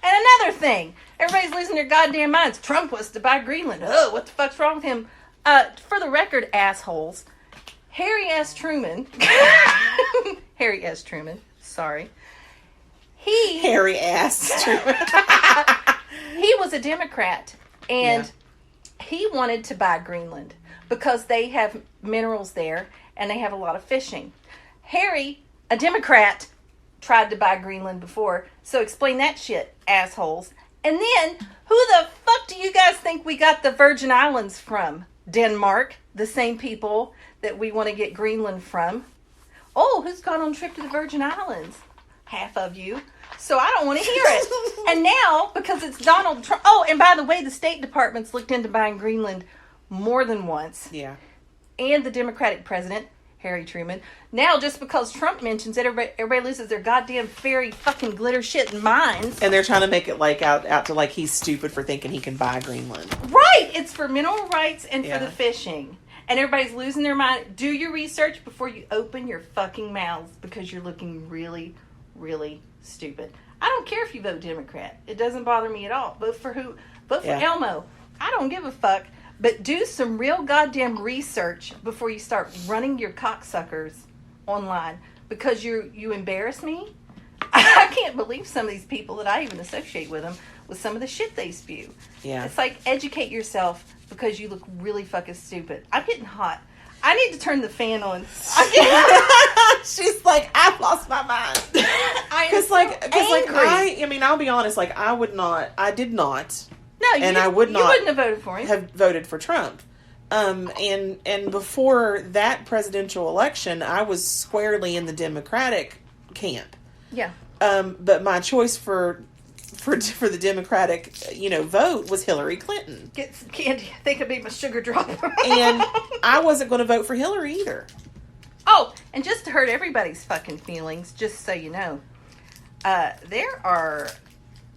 And another thing. Everybody's losing their goddamn minds. Trump was to buy Greenland. Oh, what the fuck's wrong with him? For the record, assholes. Harry S. Truman. Harry S. Truman. Sorry. Harry S. Truman. He was a Democrat. And he wanted to buy Greenland. because they have minerals there and they have a lot of fishing. Harry, a Democrat, tried to buy Greenland before. So explain that shit, assholes. And then, who the fuck do you guys think we got the Virgin Islands from? Denmark, the same people that we want to get Greenland from. Oh, who's gone on a trip to the Virgin Islands? Half of you. So I don't want to hear it. And now, because it's Donald Trump. Oh, and by the way, the State Department's looked into buying Greenland more than once. Yeah. And the Democratic president, Harry Truman. Now, just because Trump mentions it, everybody loses their goddamn fairy fucking glitter shit minds. And they're trying to make it like out to like he's stupid for thinking he can buy Greenland. Right! It's for mineral rights and Yeah. for the fishing. And everybody's losing their mind. Do your research before you open your fucking mouths, because you're looking really, really stupid. I don't care if you vote Democrat. It doesn't bother me at all. Vote for who? Vote for Yeah. Elmo. I don't give a fuck. But do some real goddamn research before you start running your cocksuckers online, because you embarrass me. I can't believe some of these people that I even associate with them with some of the shit they spew. Yeah. It's like, educate yourself, because you look really fucking stupid. I'm getting hot. I need to turn the fan on. She's like, I've lost my mind. Because I mean, I'll be honest, like I did not. No, and you I would not You wouldn't have voted for him. have voted for Trump. And before that presidential election, I was squarely in the Democratic camp. Yeah. But my choice for the Democratic, vote was Hillary Clinton. Get some candy. I think it'd be my sugar dropper. And I wasn't going to vote for Hillary either. Oh, and just to hurt everybody's fucking feelings, just so you know, there are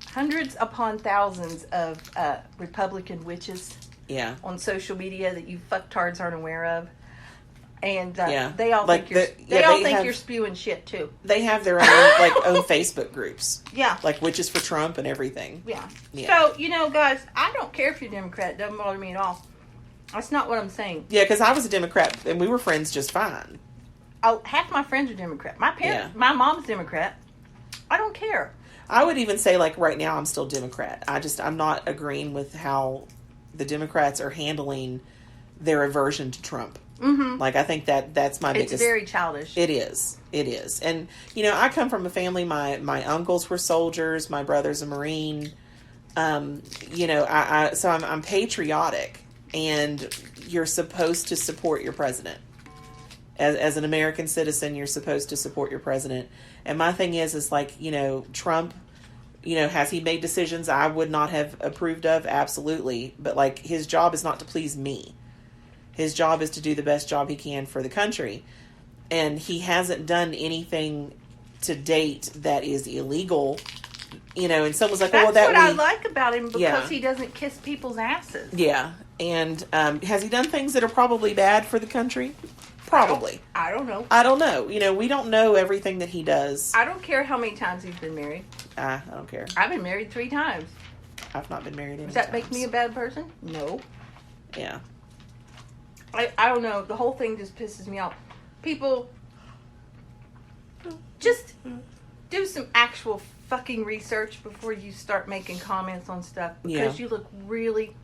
hundreds upon thousands of Republican witches Yeah. on social media that you fucktards aren't aware of. And Yeah. they all Like think you're spewing shit too. They have their own own Facebook groups. Yeah. Like Witches for Trump and everything. Yeah. Yeah. So, guys, I don't care if you're Democrat. It doesn't bother me at all. That's not what I'm saying. Yeah, because I was a Democrat and we were friends just fine. Half my friends are Democrat. My mom's Democrat. I don't care. I would even say, like, right now I'm still Democrat. I'm not agreeing with how the Democrats are handling their aversion to Trump. Mm-hmm. Like, I think that's my biggest... It's very childish. It is. And, I come from a family, my uncles were soldiers, my brother's a Marine. So I'm patriotic, and you're supposed to support your president. As an American citizen, you're supposed to support your president. And my thing is like, Trump, has he made decisions I would not have approved of? Absolutely. But, like, his job is not to please me. His job is to do the best job he can for the country. And he hasn't done anything to date that is illegal. And someone's like, That's what I like about him, because he doesn't kiss people's asses. Yeah. And has he done things that are probably bad for the country? Probably. I don't know. I don't know. We don't know everything that he does. I don't care how many times he's been married. I don't care. I've been married 3 times. I've not been married any Does that times. make me a bad person? No. Yeah. I don't know. The whole thing just pisses me off. People, just do some actual fucking research before you start making comments on stuff. Because you look really,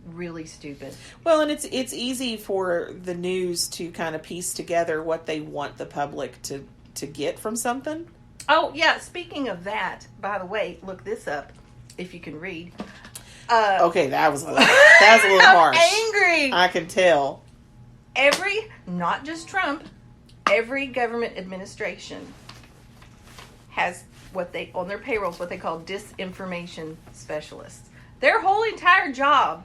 really stupid. Well, and it's easy for the news to kind of piece together what they want the public to get from something. Oh, yeah. Speaking of that, by the way, look this up if you can read. Okay, that was a little harsh. I'm angry. I can tell. Not just Trump, every government administration has on their payrolls, what they call disinformation specialists. Their whole entire job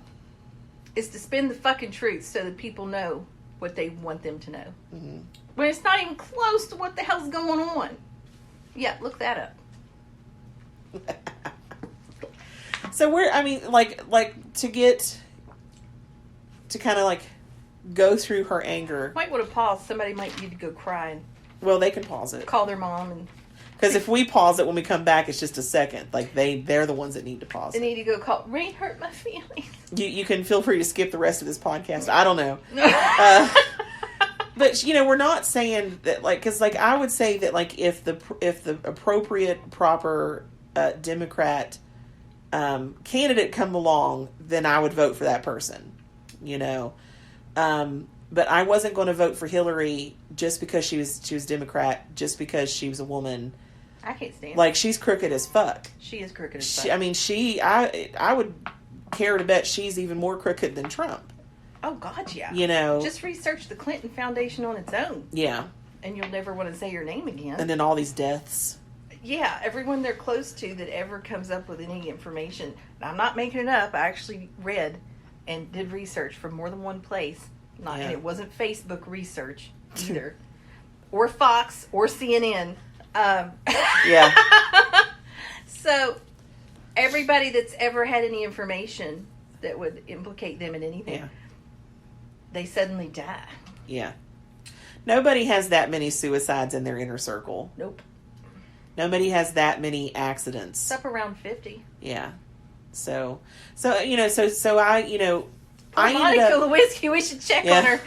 is to spin the fucking truth so that people know what they want them to know. Mm-hmm. When it's not even close to what the hell's going on. Yeah, look that up. So to kind of like go through her anger. Might want to pause. Somebody might need to go cry. Well, they can pause it. Call their mom and... Because if we pause it when we come back, it's just a second. Like, they're the ones that need to pause They it. need to go call... Rain hurt my feelings. You can feel free to skip the rest of this podcast. I don't know. But, we're not saying that, like... Because, like, I would say that, like, if the appropriate, proper Democrat candidate come along, then I would vote for that person. But I wasn't going to vote for Hillary just because she was Democrat, just because she was a woman. I can't stand Like, she's crooked as fuck. She is crooked as fuck. I mean, I would care to bet she's even more crooked than Trump. Oh, God, yeah. You know. Just research the Clinton Foundation on its own. Yeah. And you'll never want to say your name again. And then all these deaths. Yeah, everyone they're close to that ever comes up with any information. And I'm not making it up. I actually read and did research from more than one place. And it wasn't Facebook research either. Or Fox or CNN. Yeah. So, everybody that's ever had any information that would implicate them in anything, they suddenly die. Yeah. Nobody has that many suicides in their inner circle. Nope. Nobody has that many accidents. It's up around 50. Yeah. So you know, so I, you know, I ended up... Lewinsky, we should check on her.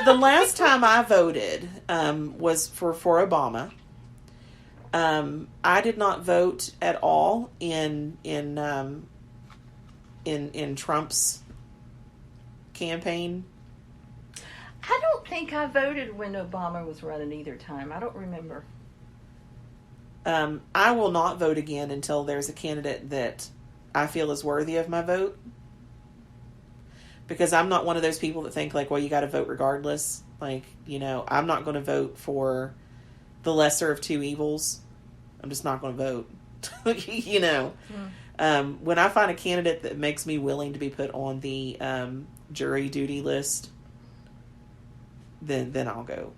the last time I voted was for Obama. I did not vote at all in Trump's campaign. I don't think I voted when Obama was running either time. I don't remember. I will not vote again until there's a candidate that I feel is worthy of my vote. Because I'm not one of those people that think, like, well, you got to vote regardless. Like, you know, I'm not going to vote for the lesser of two evils. I'm just not going to vote. You know. When I find a candidate that makes me willing to be put on the jury duty list, then I'll go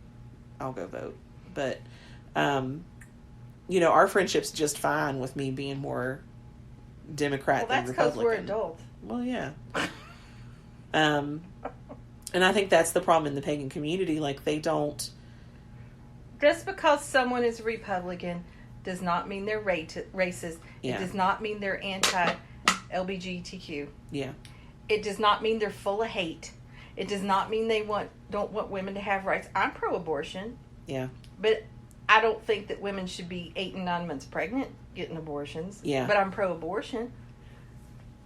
vote. But, you know, our friendship's just fine with me being more Democrat than Republican. That's because we're adults. Well, yeah. And I think that's the problem in the pagan community. Like, they don't... Just because someone is Republican does not mean they're racist. Yeah. It does not mean they're anti-LGBTQ. Yeah. It does not mean they're full of hate. It does not mean they don't want women to have rights. I'm pro-abortion. Yeah. But I don't think that women should be 8 and 9 months pregnant getting abortions. Yeah. But I'm pro-abortion.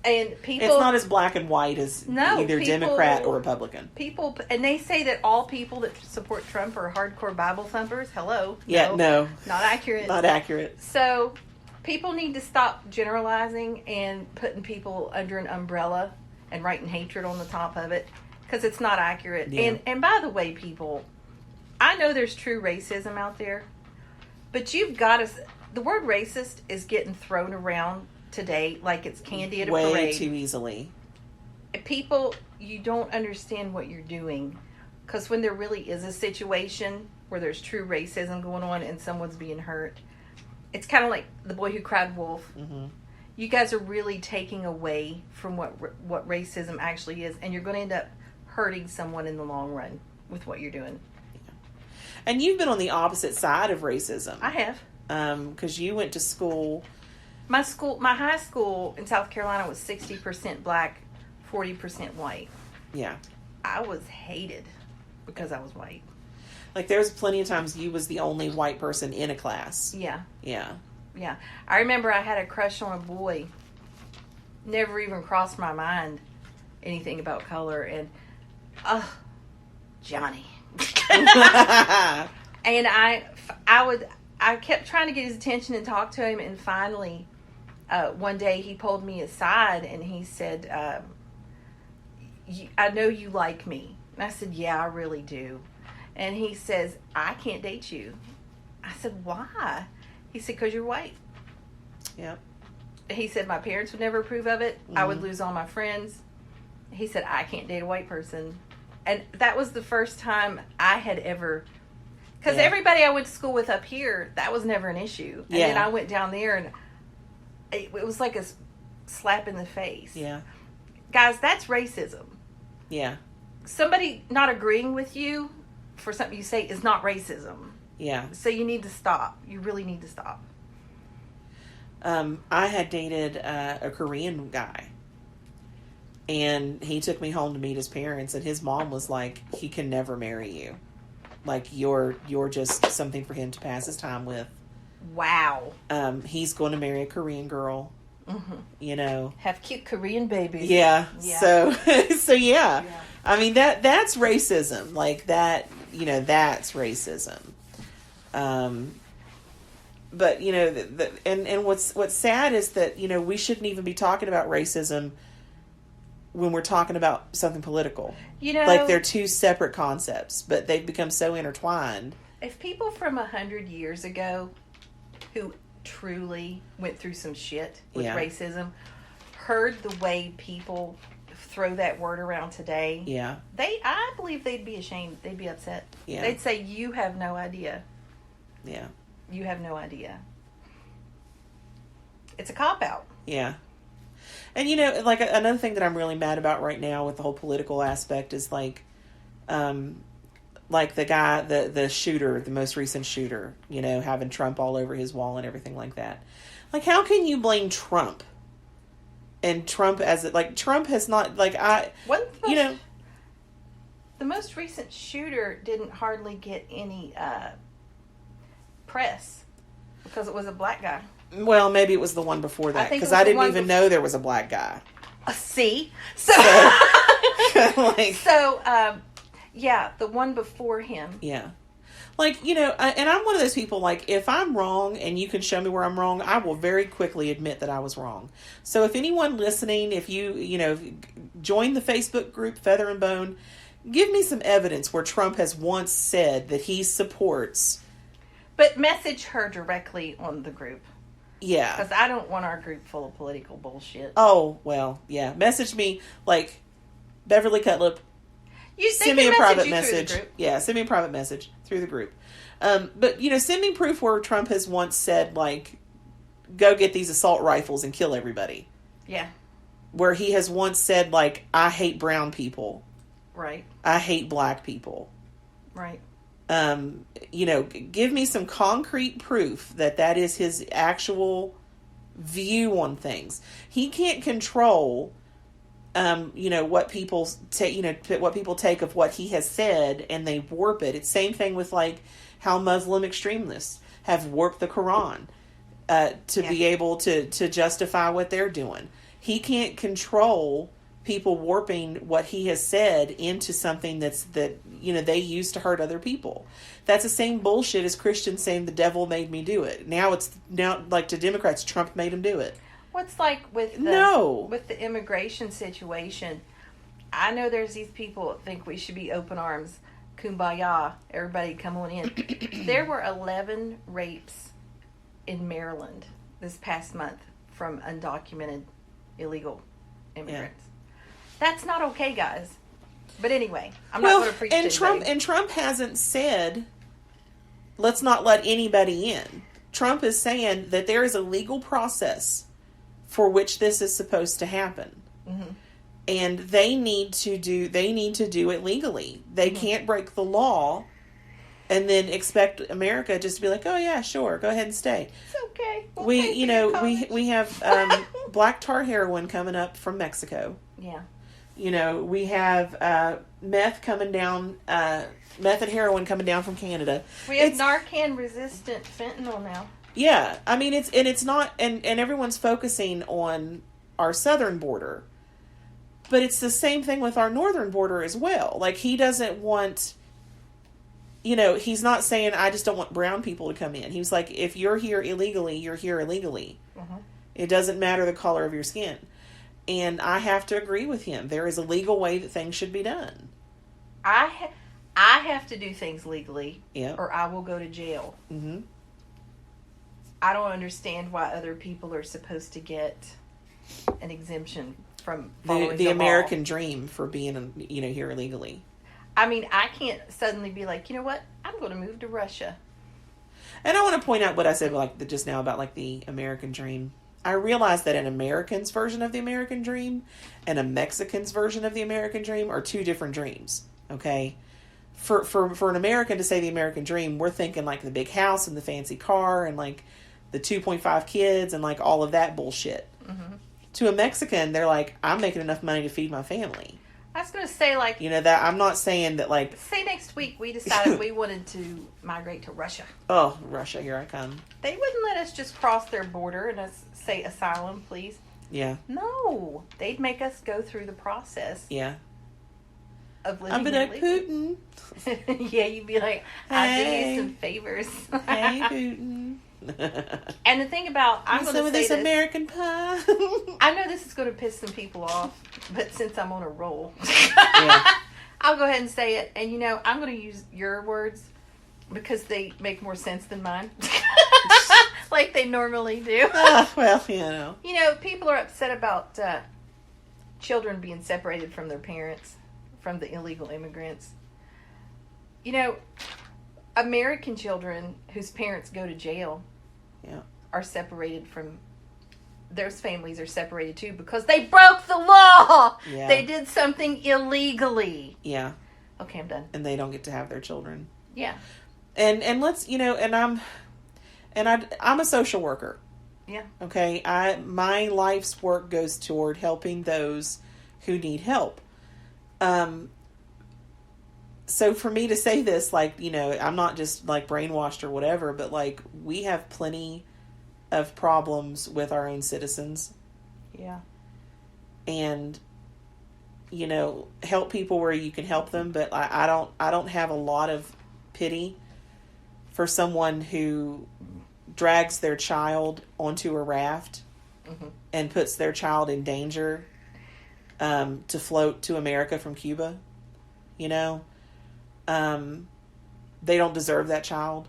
And people... It's not as black and white as either Democrat or Republican. People... And they say that all people that support Trump are hardcore Bible thumpers. Hello. Yeah, no. Not accurate. Not accurate. So, people need to stop generalizing and putting people under an umbrella and writing hatred on the top of it. Because it's not accurate. Yeah. And by the way, people... I know there's true racism out there. But you've got to... The word racist is getting thrown around today like it's candy at a parade. Way too easily. People, you don't understand what you're doing. Because when there really is a situation where there's true racism going on and someone's being hurt, it's kind of like the boy who cried wolf. Mm-hmm. You guys are really taking away from what racism actually is. And you're going to end up hurting someone in the long run with what you're doing. Yeah. And you've been on the opposite side of racism. I have. Because you went to school... My high school in South Carolina was 60% black, 40% white. Yeah. I was hated because I was white. Like, there was plenty of times you was the only white person in a class. Yeah. Yeah. Yeah. I remember I had a crush on a boy. Never even crossed my mind anything about color. And, Johnny. And I kept trying to get his attention and talk to him, and finally... one day he pulled me aside and he said, I know you like me. And I said, yeah, I really do. And he says, I can't date you. I said, why? He said, because you're white. Yep. He said, my parents would never approve of it. Mm-hmm. I would lose all my friends. He said, I can't date a white person. And that was the first time I had ever... Because everybody I went to school with up here, that was never an issue. And then I went down there and... It was like a slap in the face. Yeah. Guys, that's racism. Yeah. Somebody not agreeing with you for something you say is not racism. Yeah. So you need to stop. You really need to stop. I had dated a Korean guy. And he took me home to meet his parents. And his mom was like, he can never marry you. Like, you're just something for him to pass his time with. Wow. He's going to marry a Korean girl. Mm-hmm. You know. Have cute Korean babies. Yeah. So yeah. I mean, that's racism. Like that, that's racism. But and what's sad is that we shouldn't even be talking about racism when we're talking about something political. Like they're two separate concepts, but they've become so intertwined. If people from 100 years ago, who truly went through some shit with racism, heard the way people throw that word around today, I believe they'd be ashamed. They'd be upset. Yeah. They'd say, "You have no idea." Yeah. You have no idea. It's a cop-out. Yeah. And, like another thing that I'm really mad about right now with the whole political aspect is like the guy, the shooter, the most recent shooter, having Trump all over his wall and everything like that. Like, how can you blame Trump? And Trump Trump has not, the most recent shooter didn't hardly get any press because it was a black guy. Well, maybe it was the one before that, because I didn't even know there was a black guy. See? So, the one before him. Yeah. And I'm one of those people, if I'm wrong and you can show me where I'm wrong, I will very quickly admit that I was wrong. So if anyone listening, if you join the Facebook group Feather and Bone, give me some evidence where Trump has once said that he supports. But message her directly on the group. Yeah. Because I don't want our group full of political bullshit. Oh, well, yeah. Message me, Beverly Cutlip. Send me a private message. Yeah, send me a private message through the group. But, send me proof where Trump has once said, go get these assault rifles and kill everybody. Yeah. Where he has once said, I hate brown people. Right. I hate black people. Right. Give me some concrete proof that is his actual view on things. He can't control, what people take, what people take of what he has said and they warp it. It's same thing with how Muslim extremists have warped the Quran, to be able to justify what they're doing. He can't control people warping what he has said into something that they use to hurt other people. That's the same bullshit as Christians saying the devil made me do it. Now to Democrats, Trump made him do it. What's with the immigration situation? I know there's these people that think we should be open arms, kumbaya, everybody come on in. There were 11 rapes in Maryland this past month from undocumented illegal immigrants. That's not okay, guys. But anyway, I'm not going to preach to anybody. And Trump hasn't said, let's not let anybody in. Trump is saying that there is a legal process for which this is supposed to happen. Mm-hmm. And they need to do it legally. They can't break the law and then expect America just to be like, oh yeah, sure, go ahead and stay. It's okay. We have black tar heroin coming up from Mexico. Yeah. We have meth coming down, meth and heroin coming down from Canada. We have Narcan-resistant fentanyl now. Yeah, I mean it's not, and everyone's focusing on our southern border, but it's the same thing with our northern border as well. He doesn't want, he's not saying I just don't want brown people to come in. He's like, if you're here illegally, you're here illegally. Mm-hmm. It doesn't matter the color of your skin. And I have to agree with him. There is a legal way that things should be done. I have to do things legally, or I will go to jail. Mm-hmm. I don't understand why other people are supposed to get an exemption from following the American law. Dream for being here illegally. I mean, I can't suddenly be like, you know what? I'm going to move to Russia. And I want to point out what I said just now about the American Dream. I realize that an American's version of the American Dream and a Mexican's version of the American Dream are two different dreams. Okay, for an American to say the American Dream, we're thinking the big house and the fancy car and the 2.5 kids and all of that bullshit. Mm-hmm. To a Mexican, they're like, I'm making enough money to feed my family. I was going to say that I'm not saying that say next week we decided we wanted to migrate to Russia. Oh, Russia, here I come. They wouldn't let us just cross their border and us say asylum, please. Yeah. No, they'd make us go through the process. Yeah. of living I'm gonna like illegally. Putin. Yeah, you'd be like, I do Hey. you some favors. Hey, Putin. And the thing about, I'm going some to of say this this. American pie. I know this is going to piss some people off, but since I'm on a roll, Yeah. I'll go ahead and say it. And I'm going to use your words because they make more sense than mine, like they normally do. Well, People are upset about children being separated from their parents, from the illegal immigrants. American children whose parents go to jail Yeah. are separated from, their families are separated too because they broke the law. Yeah. They did something illegally. Yeah. Okay, I'm done. And they don't get to have their children. Yeah. And let's, I'm a social worker. Yeah. Okay. My life's work goes toward helping those who need help. So for me to say this, I'm not just brainwashed or whatever, but we have plenty of problems with our own citizens. Yeah. And, help people where you can help them. But I don't have a lot of pity for someone who drags their child onto a raft and puts their child in danger, to float to America from Cuba. They don't deserve that child.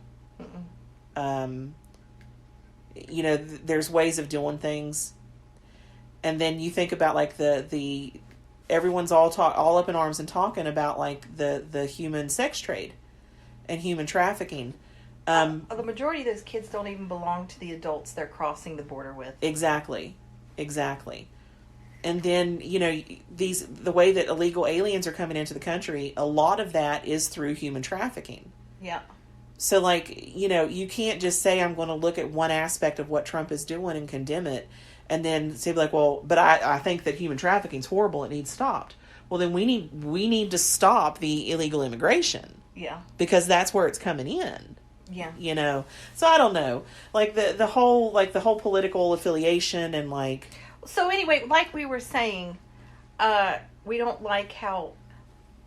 There's ways of doing things. And then you think about the everyone's all up in arms and talking about the human sex trade and human trafficking. The majority of those kids don't even belong to the adults they're crossing the border with. Exactly. And then, the way that illegal aliens are coming into the country, a lot of that is through human trafficking. Yeah. So, you can't just say, I'm going to look at one aspect of what Trump is doing and condemn it, and then say, well, but I think that human trafficking is horrible, it needs stopped. Well, then we need to stop the illegal immigration. Yeah. Because that's where it's coming in. Yeah. So I don't know. The whole political affiliation and So anyway, like we were saying, we don't like how,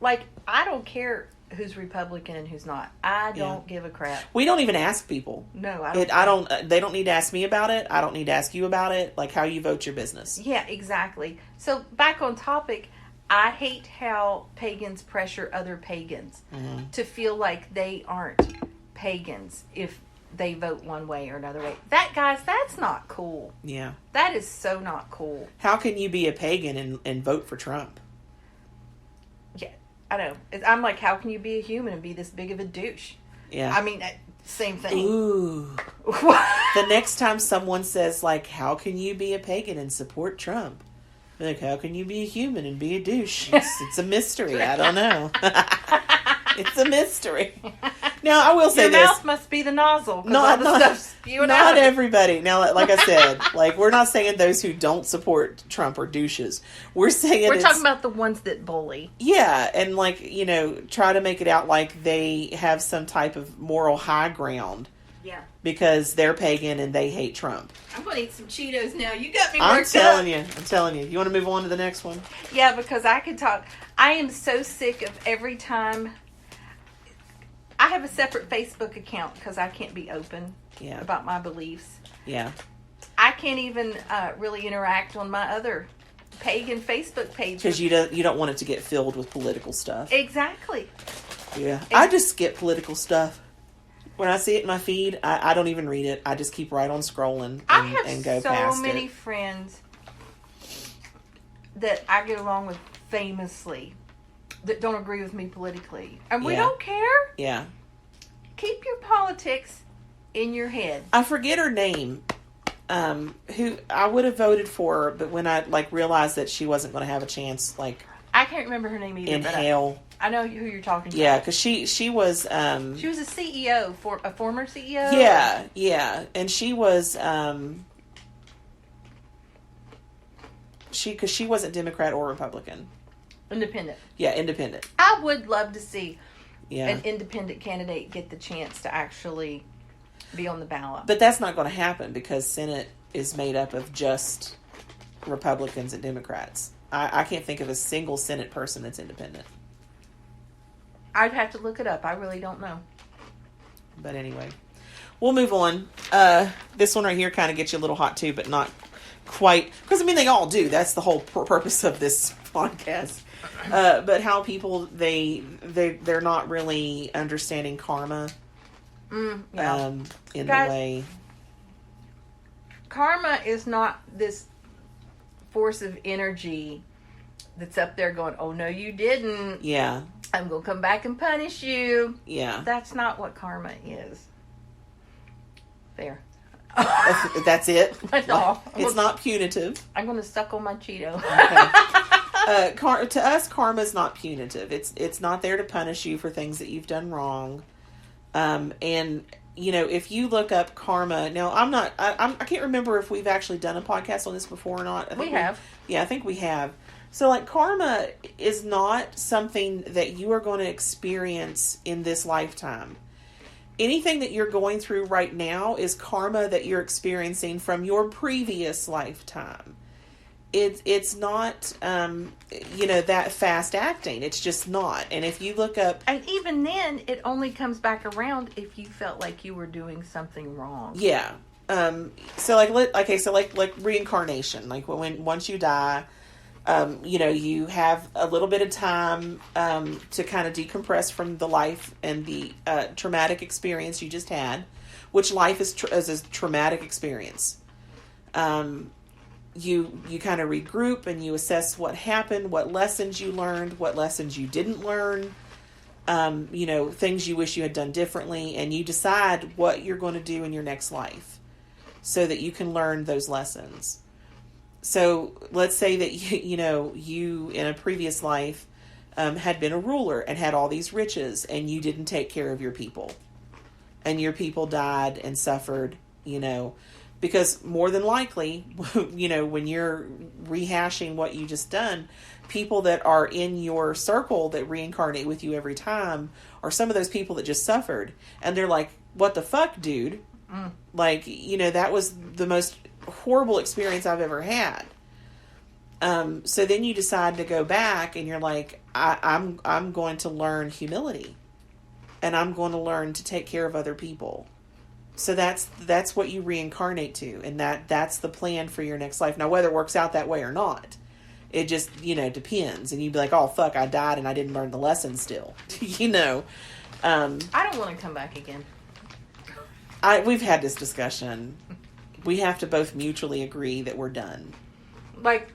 I don't care who's Republican and who's not. I don't give a crap. We don't even ask people. No, I don't. They don't need to ask me about it. I don't need to ask you about it. How you vote your business. Yeah, exactly. So back on topic, I hate how pagans pressure other pagans to feel like they aren't pagans if they vote one way or another way. That's not cool. Yeah. That is so not cool. How can you be a pagan and vote for Trump? Yeah, I know. I'm like, how can you be a human and be this big of a douche? Yeah. I mean, same thing. Ooh. The next time someone says, how can you be a pagan and support Trump? How can you be a human and be a douche? It's a mystery. I don't know. It's a mystery. Now, I will say Your this. mouth must be the nozzle. Not Everybody. Now, like I said, we're not saying those who don't support Trump are douches. We're saying we're talking about the ones that bully. Yeah, and try to make it out like they have some type of moral high ground. Yeah. Because they're pagan and they hate Trump. I'm going to eat some Cheetos now. You got me worked I'm telling you. You want to move on to the next one? Yeah, because I could talk. I am so sick of every time. I have a separate Facebook account because I can't be open about my beliefs. Yeah. I can't even really interact on my other pagan Facebook page. Because you don't want it to get filled with political stuff. Exactly. Yeah. I just skip political stuff. When I see it in my feed, I don't even read it. I just keep right on scrolling and go past it. I have so many friends that I get along with famously that don't agree with me politically. And we don't care. Yeah. Keep your politics in your head. I forget her name. Who I would have voted for, but when I realized that she wasn't going to have a chance, I can't remember her name either. In hell. I know who you're talking about. Yeah, because she was she was a CEO for a former CEO. Yeah, and she was because she wasn't Democrat or Republican. Independent. Yeah, independent. I would love to see an independent candidate get the chance to actually be on the ballot. But that's not going to happen because Senate is made up of just Republicans and Democrats. I can't think of a single Senate person that's independent. I'd have to look it up. I really don't know. But anyway, we'll move on. This one right here kind of gets you a little hot too, but not quite. Because, I mean, they all do. That's the whole purpose of this podcast. But how people, they're not really understanding karma in Guys, the way. Karma is not this force of energy that's up there going, oh, no, you didn't. Yeah. I'm going to come back and punish you. Yeah. That's not what karma is. There. That's it? That's all. It's not punitive. I'm going to suck on my Cheeto. Okay. To us, karma is not punitive. It's not there to punish you for things that you've done wrong. And, you know, if you look up karma, now I can't remember if we've actually done a podcast on this before or not. We have. Yeah, I think we have. So, like, karma is not something that you are going to experience in this lifetime. Anything that you're going through right now is karma that you're experiencing from your previous lifetime. It's not, that fast acting. It's just not. And if you look up... And even then, it only comes back around if you felt like you were doing something wrong. Yeah. So, like reincarnation. Like, once you die... you have a little bit of time to kind of decompress from the life and the traumatic experience you just had, which life is a traumatic experience. You kind of regroup and you assess what happened, what lessons you learned, what lessons you didn't learn, things you wish you had done differently, and you decide what you're going to do in your next life so that you can learn those lessons. So let's say that you in a previous life had been a ruler and had all these riches, and you didn't take care of your people, and your people died and suffered. Because more than likely, when you're rehashing what you just done, people that are in your circle that reincarnate with you every time are some of those people that just suffered, and they're like, "What the fuck, dude?" Like, that was the most horrible experience I've ever had. So then you decide to go back and you're like, I'm going to learn humility, and I'm going to learn to take care of other people. So that's what you reincarnate to, and that's the plan for your next life. Now, whether it works out that way or not, it just, depends. And you'd be like, oh fuck, I died and I didn't learn the lesson still. I don't want to come back again. We've had this discussion. We have to both mutually agree that we're done. Like,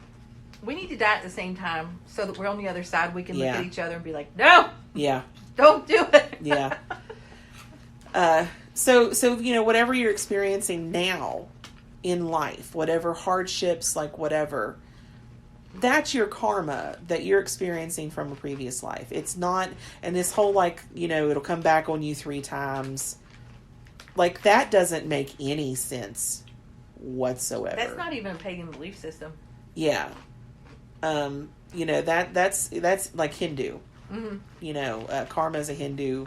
we need to die at the same time so that we're on the other side. We can look at each other and be like, no! Yeah. Don't do it! Yeah. So whatever you're experiencing now in life, whatever hardships, like whatever, that's your karma that you're experiencing from a previous life. It's not, and this whole, it'll come back on you 3 times. Like, that doesn't make any sense whatsoever. That's not even a pagan belief system. Yeah. That's like Hindu. Mm-hmm. Karma is a Hindu,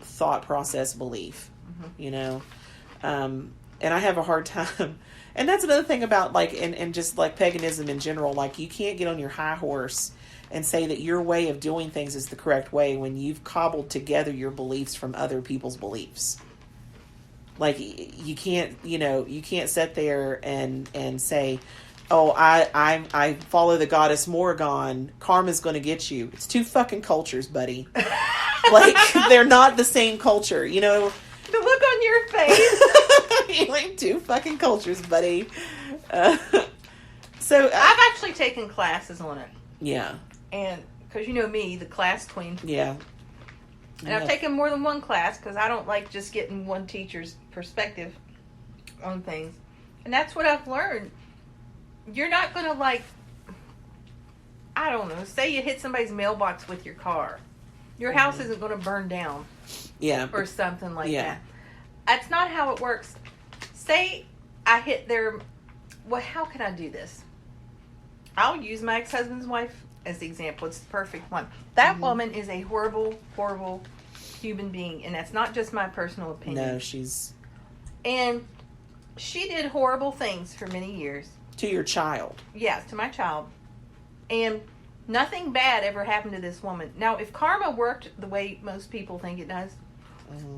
thought process belief, and I have a hard time. And that's another thing about, and just like paganism in general, like, you can't get on your high horse and say that your way of doing things is the correct way when you've cobbled together your beliefs from other people's beliefs. Like, you can't sit there and say, oh, I follow the goddess Morrigan, karma's going to get you. It's 2 fucking cultures, buddy. Like, they're not the same culture, The look on your face. Like, 2 fucking cultures, buddy. So I've actually taken classes on it. Yeah. And, because me, the class queen. Yeah. And I've taken more than one class because I don't like just getting one teacher's perspective on things. And that's what I've learned. You're not going to, I don't know, say you hit somebody's mailbox with your car. Your house isn't going to burn down. Yeah. Or something like that. That's not how it works. Say I hit their... Well, how can I do this? I'll use my ex-husband's wife as the example. It's the perfect one. That woman is a horrible, horrible human being. And that's not just my personal opinion. No, she's... And she did horrible things for many years. To your child. Yeah, to my child. And Nothing bad ever happened to this woman. Now, if karma worked the way most people think it does,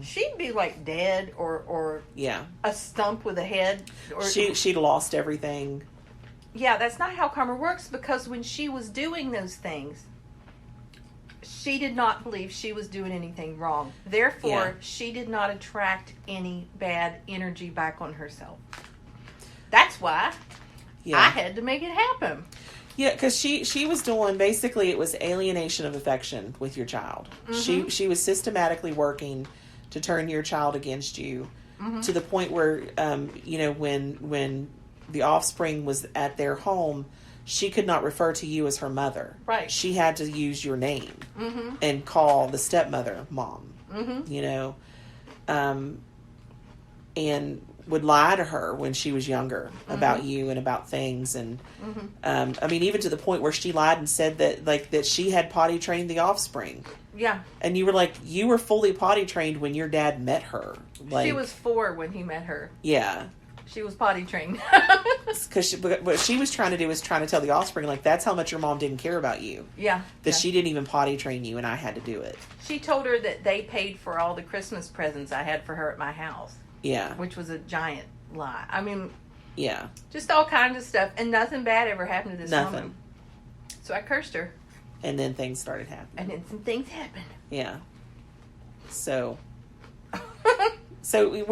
she'd be like dead or yeah, a stump with a head. Or she'd lost everything. Yeah, that's not how karma works, because when she was doing those things, she did not believe she was doing anything wrong. Therefore, she did not attract any bad energy back on herself. That's why I had to make it happen. Yeah, because she was doing, basically, it was alienation of affection with your child. She was systematically working to turn your child against you to the point where, when the offspring was at their home, she could not refer to you as her mother. Right. She had to use your name and call the stepmother mom, and would lie to her when she was younger about you and about things. And, I mean, even to the point where she lied and said that she had potty trained the offspring. Yeah. And you were like, you were fully potty trained when your dad met her. Like, she was 4 when he met her. Yeah. She was potty trained. Because what she was trying to do was trying to tell the offspring, like, that's how much your mom didn't care about you. Yeah. That she didn't even potty train you and I had to do it. She told her that they paid for all the Christmas presents I had for her at my house. Yeah. Which was a giant lie. I mean, yeah. Just all kinds of stuff. And nothing bad ever happened to this woman. So I cursed her. And then things started happening. And then some things happened. Yeah. So... So we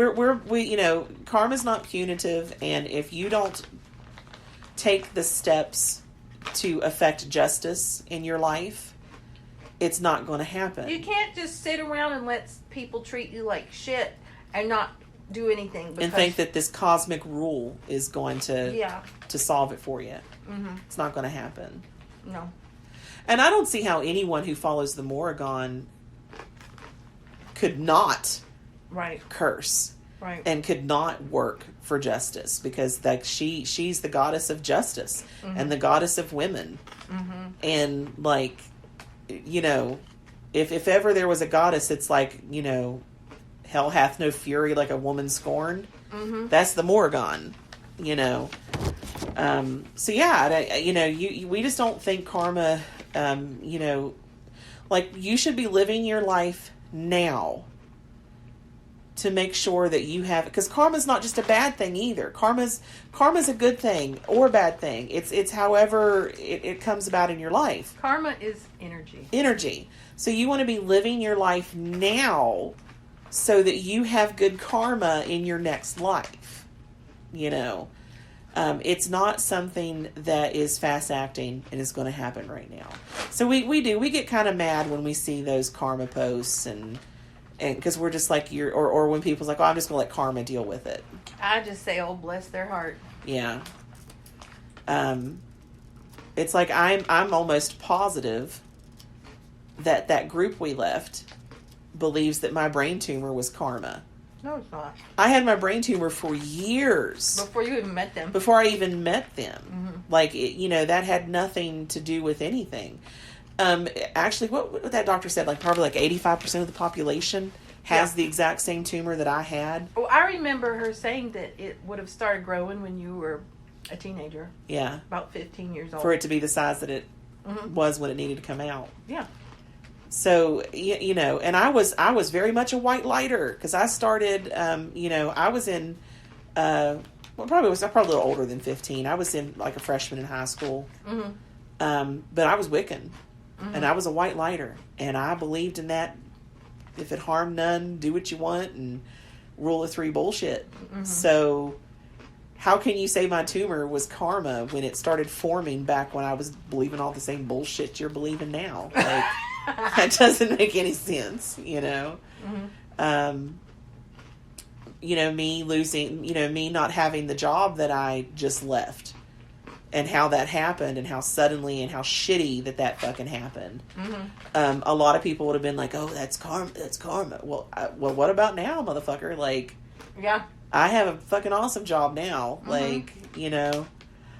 karma's not punitive, and if you don't take the steps to affect justice in your life, it's not going to happen. You can't just sit around and let people treat you like shit and not do anything. And think that this cosmic rule is going to solve it for you. Mm-hmm. It's not going to happen. No. And I don't see how anyone who follows the Morrigan could not... curse, and could not work for justice, because like she's the goddess of justice and the goddess of women, and like, if ever there was a goddess, it's like, hell hath no fury like a woman scorned. That's the Morrigan, so yeah, we just don't think karma, like, you should be living your life now to make sure that you have, because karma's not just a bad thing either. Karma's a good thing or a bad thing. It's however it comes about in your life. Karma is energy. Energy. So you want to be living your life now so that you have good karma in your next life. It's not something that is fast acting and is going to happen right now. So we get kind of mad when we see those karma posts, and because we're just like, or when people's like, oh, I'm just going to let karma deal with it. I just say, oh, bless their heart. Yeah. It's like, I'm almost positive that group we left believes that my brain tumor was karma. No, it's not. I had my brain tumor for years. Before you even met them. Before I even met them. Mm-hmm. Like, that had nothing to do with anything. Actually, what that doctor said, like probably like 85% of the population has the exact same tumor that I had. Oh, I remember her saying that it would have started growing when you were a teenager. Yeah. About 15 years old. For it to be the size that it was when it needed to come out. Yeah. So, and I was very much a white lighter, because I started, I was in, probably a little older than 15. I was in like a freshman in high school. But I was Wiccan. And I was a white lighter, and I believed in that. If it harmed none, do what you want, and rule of 3 bullshit. So how can you say my tumor was karma when it started forming back when I was believing all the same bullshit you're believing now? Like, that doesn't make any sense, me losing, me not having the job that I just left. And how that happened, and how suddenly, and how shitty that fucking happened. A lot of people would have been like, "Oh, that's karma. That's karma." Well, what about now, motherfucker? Like, yeah, I have a fucking awesome job now. Like, I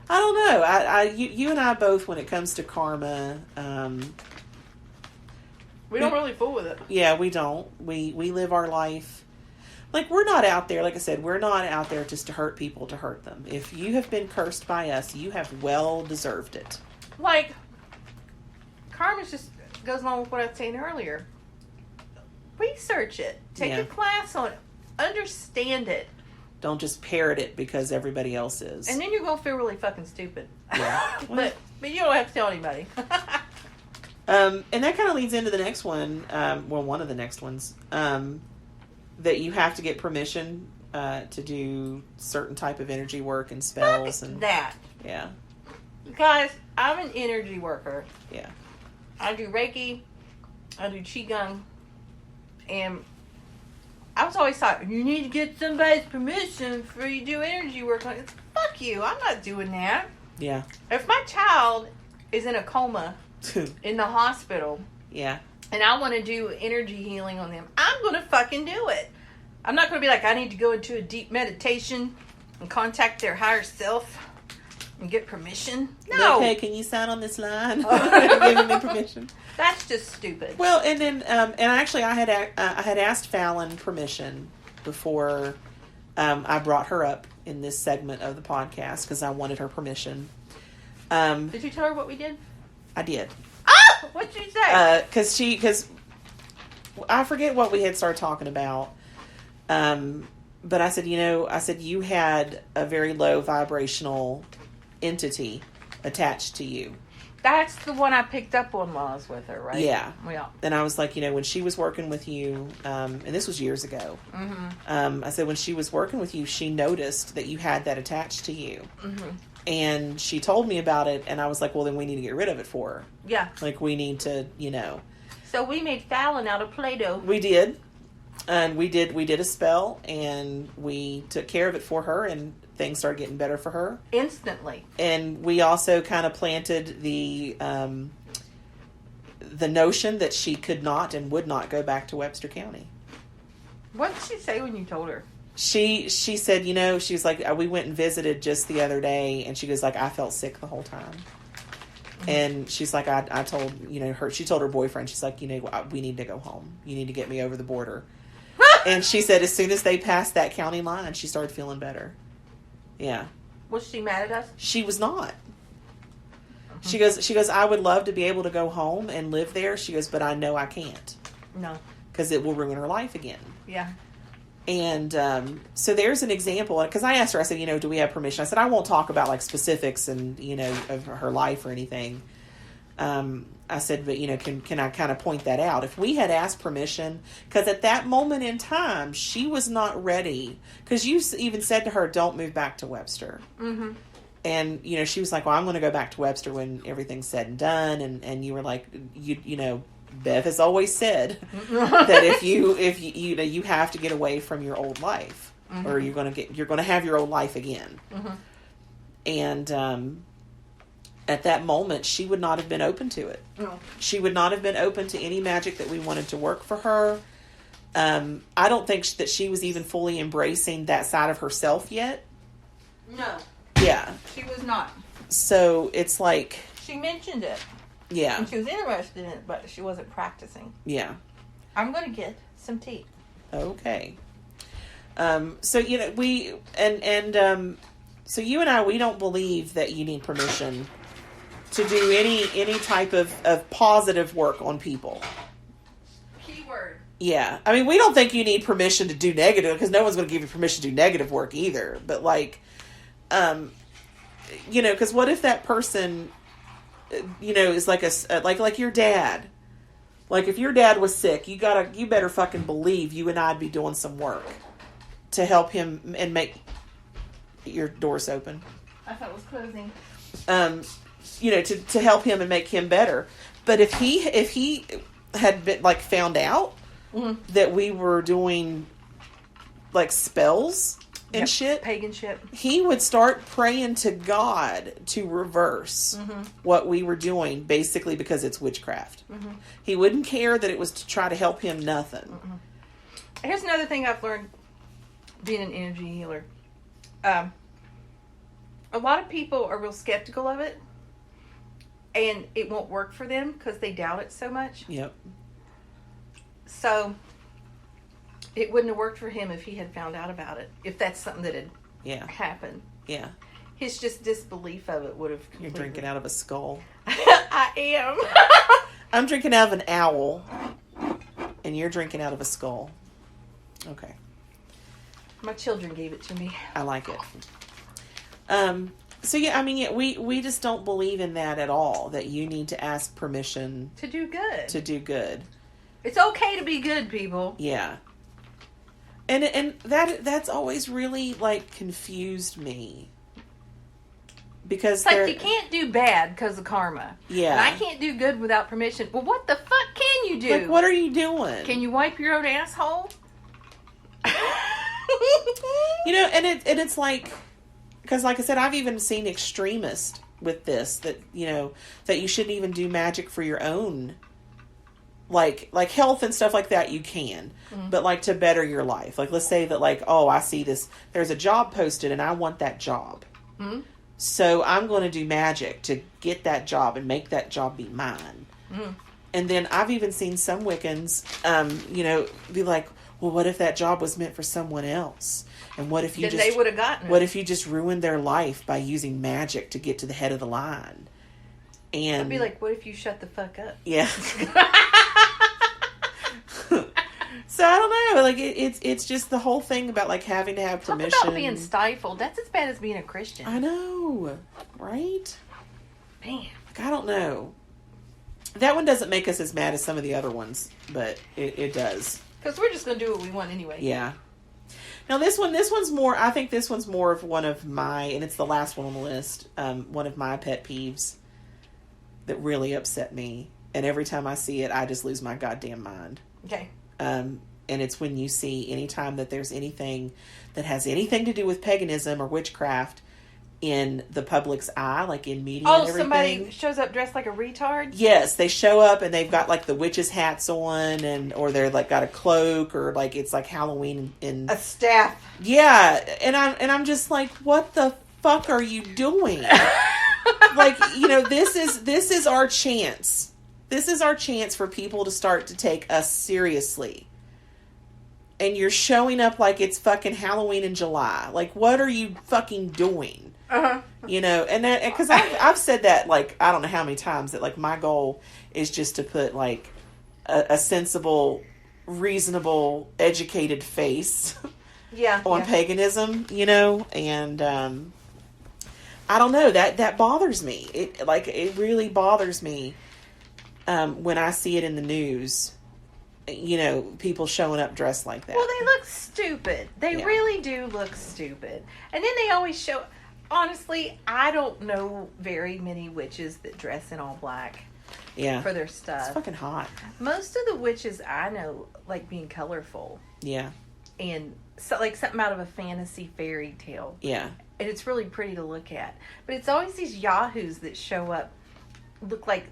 don't know. You and I both, when it comes to karma, we don't really fool with it. Yeah, we don't. We live our life. Like, we're not out there, like I said, we're not out there just to hurt people to hurt them. If you have been cursed by us, you have well deserved it. Like, karma just goes along with what I was saying earlier. Research it. Take a class on it. Understand it. Don't just parrot it because everybody else is. And then you're going to feel really fucking stupid. Yeah. but you don't have to tell anybody. And that kind of leads into the next one. One of the next ones. That you have to get permission to do certain type of energy work and spells. Fuck and that. Yeah. Guys, I'm an energy worker. Yeah. I do Reiki. I do Qigong. And I was always taught, you need to get somebody's permission before you do energy work. Like, fuck you. I'm not doing that. Yeah. If my child is in a coma in the hospital, yeah, and I want to do energy healing on them, I'm going to fucking do it. I'm not going to be like, I need to go into a deep meditation and contact their higher self and get permission. No. Okay, can you sign on this line? Giving me permission. That's just stupid. Well, and then, and actually, I had asked Fallon permission before I brought her up in this segment of the podcast because I wanted her permission. Did you tell her what we did? I did. Ah! What'd you say? Because I forget what we had started talking about. But I said, you had a very low vibrational entity attached to you. That's the one I picked up on while I was with her, right? Yeah. Yeah. And I was like, when she was working with you, and this was years ago, I said, when she was working with you, she noticed that you had that attached to you. Mm-hmm. And she told me about it, and I was like, well, then we need to get rid of it for her. Yeah. Like, we need to, So we made Fallon out of Play-Doh. We did. And we did a spell, and we took care of it for her, and things started getting better for her. Instantly. And we also kind of planted the notion that she could not and would not go back to Webster County. What did she say when you told her? She said, she was like, we went and visited just the other day, and she goes like, I felt sick the whole time. Mm-hmm. And she's like, I told, she told her boyfriend, she's like, we need to go home. You need to get me over the border. And she said as soon as they passed that county line, she started feeling better. Yeah. Was she mad at us? She was not. Mm-hmm. She goes, I would love to be able to go home and live there. She goes, but I know I can't. No. Because it will ruin her life again. Yeah. And so there's an example. Because I asked her, I said, do we have permission? I said, I won't talk about like specifics and, of her life or anything. I said, but, can I kind of point that out? If we had asked permission, because at that moment in time, she was not ready. Because you even said to her, don't move back to Webster. Mm-hmm. And, she was like, well, I'm going to go back to Webster when everything's said and done. And you were like, Bev has always said that if you have to get away from your old life, mm-hmm. or you're going to have your old life again. Mm-hmm. And, at that moment, she would not have been open to it. No. She would not have been open to any magic that we wanted to work for her. I don't think that she was even fully embracing that side of herself yet. No. Yeah. She was not. So it's like... She mentioned it. Yeah. And she was interested in it, but she wasn't practicing. Yeah. I'm going to get some tea. Okay. So, so you and I, we don't believe that you need permission to do any type of positive work on people. Keyword. Yeah. I mean, we don't think you need permission to do negative, because no one's going to give you permission to do negative work either. But like, because what if that person, is like like your dad. Like if your dad was sick, you better fucking believe you and I'd be doing some work to help him and make your doors open. I thought it was closing. To help him and make him better. But if he had been like found out mm-hmm. that we were doing like spells and shit, pagan shit, he would start praying to God to reverse mm-hmm. what we were doing, basically because it's witchcraft. Mm-hmm. He wouldn't care that it was to try to help him nothing. Mm-hmm. Here's another thing I've learned being an energy healer. A lot of people are real skeptical of it, and it won't work for them because they doubt it so much. Yep. So it wouldn't have worked for him if he had found out about it, if that's something that had happened. Yeah. His just disbelief of it would have completely... You're drinking out of a skull. I am. I'm drinking out of an owl, and you're drinking out of a skull. Okay. My children gave it to me. I like it. So yeah, I mean, yeah, we just don't believe in that at all. That you need to ask permission To do good. to do good. It's okay to be good, people. Yeah. And that's always really like confused me. Because It's like you can't do bad because of karma. Yeah. And I can't do good without permission. Well, what the fuck can you do? Like, what are you doing? Can you wipe your own asshole? And it's like, because like I said, I've even seen extremists with this, that that you shouldn't even do magic for your own, like health and stuff like that. You can, but like to better your life. Like, let's say that like, oh, I see this, there's a job posted and I want that job. Mm-hmm. So I'm going to do magic to get that job and make that job be mine. Mm-hmm. And then I've even seen some Wiccans, be like, well, what if that job was meant for someone else? And what if you they would have gotten it? What if you just ruined their life by using magic to get to the head of the line? And I'd be like, what if you shut the fuck up? Yeah. So I don't know. Like it's just the whole thing about like having to have permission. Talk about being stifled. That's as bad as being a Christian. I know, right? Man, like, I don't know. That one doesn't make us as mad as some of the other ones, but it does. Because we're just going to do what we want anyway. Yeah. Now this one's more, I think this one's more of one of my, and it's the last one on the list, one of my pet peeves that really upset me. And every time I see it, I just lose my goddamn mind. Okay. And it's when you see anytime that there's anything that has anything to do with paganism or witchcraft in the public's eye, like in media and everything. Somebody shows up dressed like a retard? Yes, they show up and they've got like the witches' hats on, or they're like got a cloak, or like it's like Halloween in a staff. Yeah, and I'm just like, what the fuck are you doing? Like, this is our chance. This is our chance for people to start to take us seriously. And you're showing up like it's fucking Halloween in July. Like, what are you fucking doing? Uh-huh. And that, because I've said that, like, I don't know how many times, that, like, my goal is just to put, like, a sensible, reasonable, educated face on paganism, and, I don't know, that bothers me. It really bothers me, when I see it in the news, people showing up dressed like that. Well, they look stupid. They really do look stupid. And then they always show... Honestly, I don't know very many witches that dress in all black for their stuff. It's fucking hot. Most of the witches I know like being colorful. Yeah. And so, like something out of a fantasy fairy tale. Yeah. And it's really pretty to look at. But it's always these yahoos that show up, look like,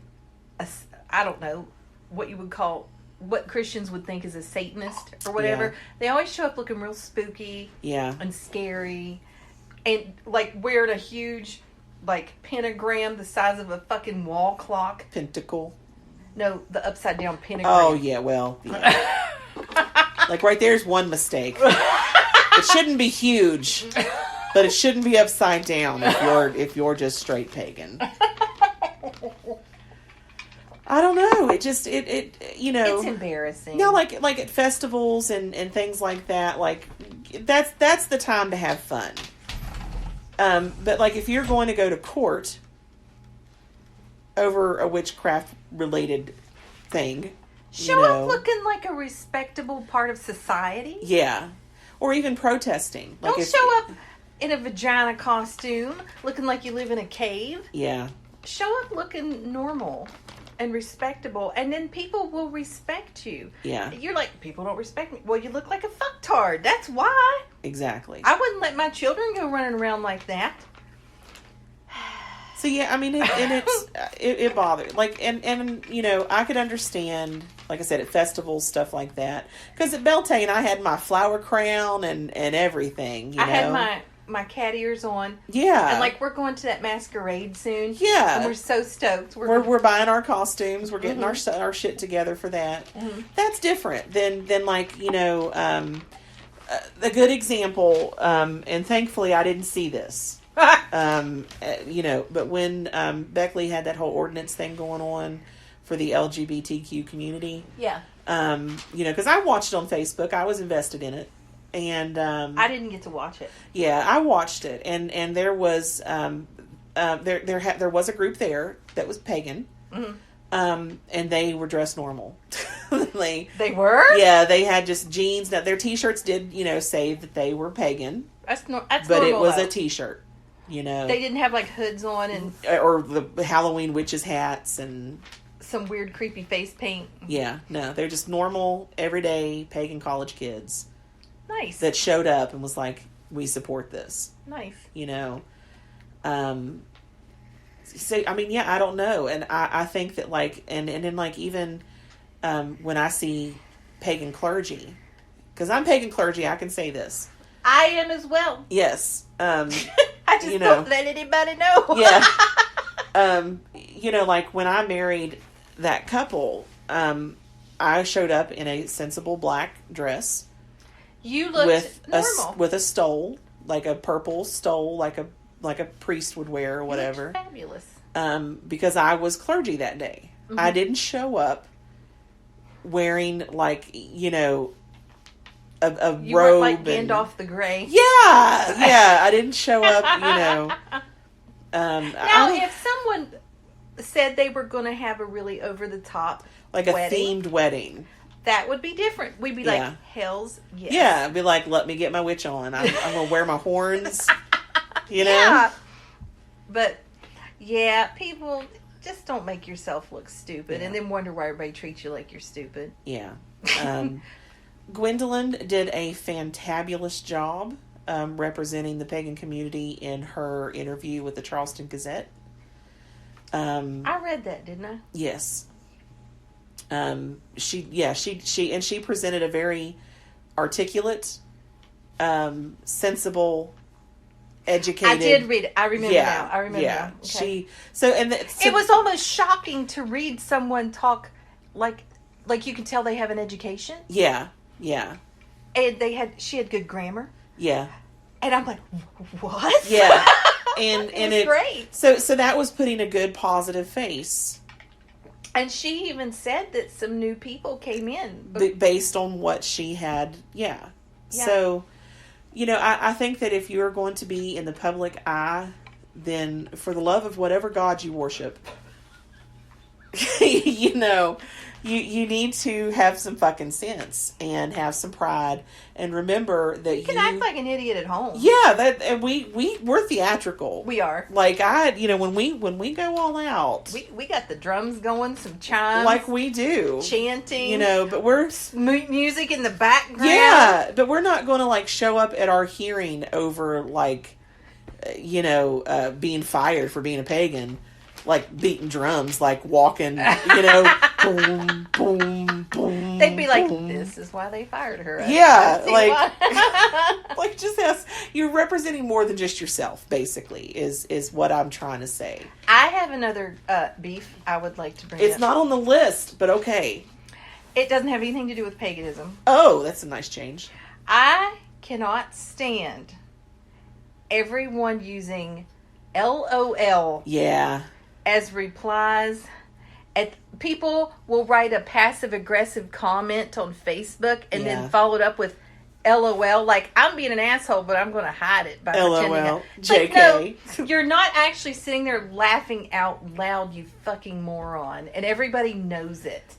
I don't know, what you would call... what Christians would think is a Satanist or whatever. Yeah. They always show up looking real spooky and scary, and like wearing a huge like pentagram the size of a fucking wall clock. Pentacle. No, the upside down pentagram. Oh yeah, well, yeah. Like right there's one mistake. It shouldn't be huge, but it shouldn't be upside down if you're just straight pagan. I don't know. It just it's embarrassing. No, like at festivals and things like that. Like that's the time to have fun. But like if you're going to go to court over a witchcraft related thing, show up looking like a respectable part of society. Yeah, or even protesting. Don't show up in a vagina costume looking like you live in a cave. Yeah. Show up looking normal and respectable, and then people will respect you. Yeah. You're like, people don't respect me. Well, you look like a fucktard. That's why. Exactly. I wouldn't let my children go running around like that. So yeah, I mean, it bothered. Like, and I could understand, like I said, at festivals, stuff like that. Because at Beltane, I had my flower crown and everything. I had my cat ears on. Yeah. And like, we're going to that masquerade soon. Yeah. And we're so stoked. We're buying our costumes. We're getting our shit together for that. Mm-hmm. That's different than like, a good example, and thankfully I didn't see this. But when Beckley had that whole ordinance thing going on for the LGBTQ community. Yeah. Because I watched it on Facebook. I was invested in it. And I didn't get to watch it. Yeah, I watched it, and there was there was a group there that was pagan, and they were dressed normal. they were? Yeah, they had just jeans. Now their T-shirts did say that they were pagan. That's but normal, it was though. a T-shirt. They didn't have like hoods on and or the Halloween witches hats and some weird creepy face paint. Yeah, no, they're just normal, everyday pagan college kids. Nice. That showed up and was like, we support this. Nice. So, I mean, yeah, I don't know. And I think that, like, and then, like, even when I see pagan clergy, because I'm pagan clergy, I can say this. I am as well. Yes. I just don't let anybody know. Yeah. Like, when I married that couple, I showed up in a sensible black dress. You looked normal. With a stole, like a purple stole, like a priest would wear or whatever. You looked fabulous. Because I was clergy that day. Mm-hmm. I didn't show up wearing like, a you robe. You weren't like Gandalf the Grey. Yeah, I didn't show up, Now, if someone said they were going to have a really over-the-top like wedding, a themed wedding, that would be different. We'd be like, hell's yes. Yeah, I'd be like, let me get my witch on. I'm going to wear my horns, Yeah. But, yeah, people, just don't make yourself look stupid and then wonder why everybody treats you like you're stupid. Yeah. Gwendolyn did a fantabulous job representing the pagan community in her interview with the Charleston Gazette. I read that, didn't I? Yes. She presented a very articulate, sensible, educated. I did read it. I remember now. I remember now. Okay. It was almost shocking to read someone talk like you can tell they have an education. Yeah. Yeah. And she had good grammar. Yeah. And I'm like, what? Yeah. And it was great. So that was putting a good positive face. And she even said that some new people came in. Based on what she had, yeah. So, I think that if you're going to be in the public eye, then for the love of whatever God you worship, you need to have some fucking sense and have some pride and remember that you can act like an idiot at home. Yeah, and we're theatrical. We are. Like when we go all out, we got the drums going, some chimes, like we do, chanting. But we're music in the background. Yeah, but we're not going to like show up at our hearing over like being fired for being a pagan. Like beating drums, like walking, boom, boom, boom. They'd be like, boom. "This is why they fired her." Yeah, like just you're representing more than just yourself. Basically, is what I'm trying to say. I have another beef I would like to bring. It's up. not on the list, but okay. It doesn't have anything to do with paganism. Oh, that's a nice change. I cannot stand everyone using LOL. Yeah. As replies. People will write a passive-aggressive comment on Facebook and then follow it up with LOL. Like, I'm being an asshole, but I'm going to hide it by LOL. pretending. JK. No, you're not actually sitting there laughing out loud, you fucking moron. And everybody knows it.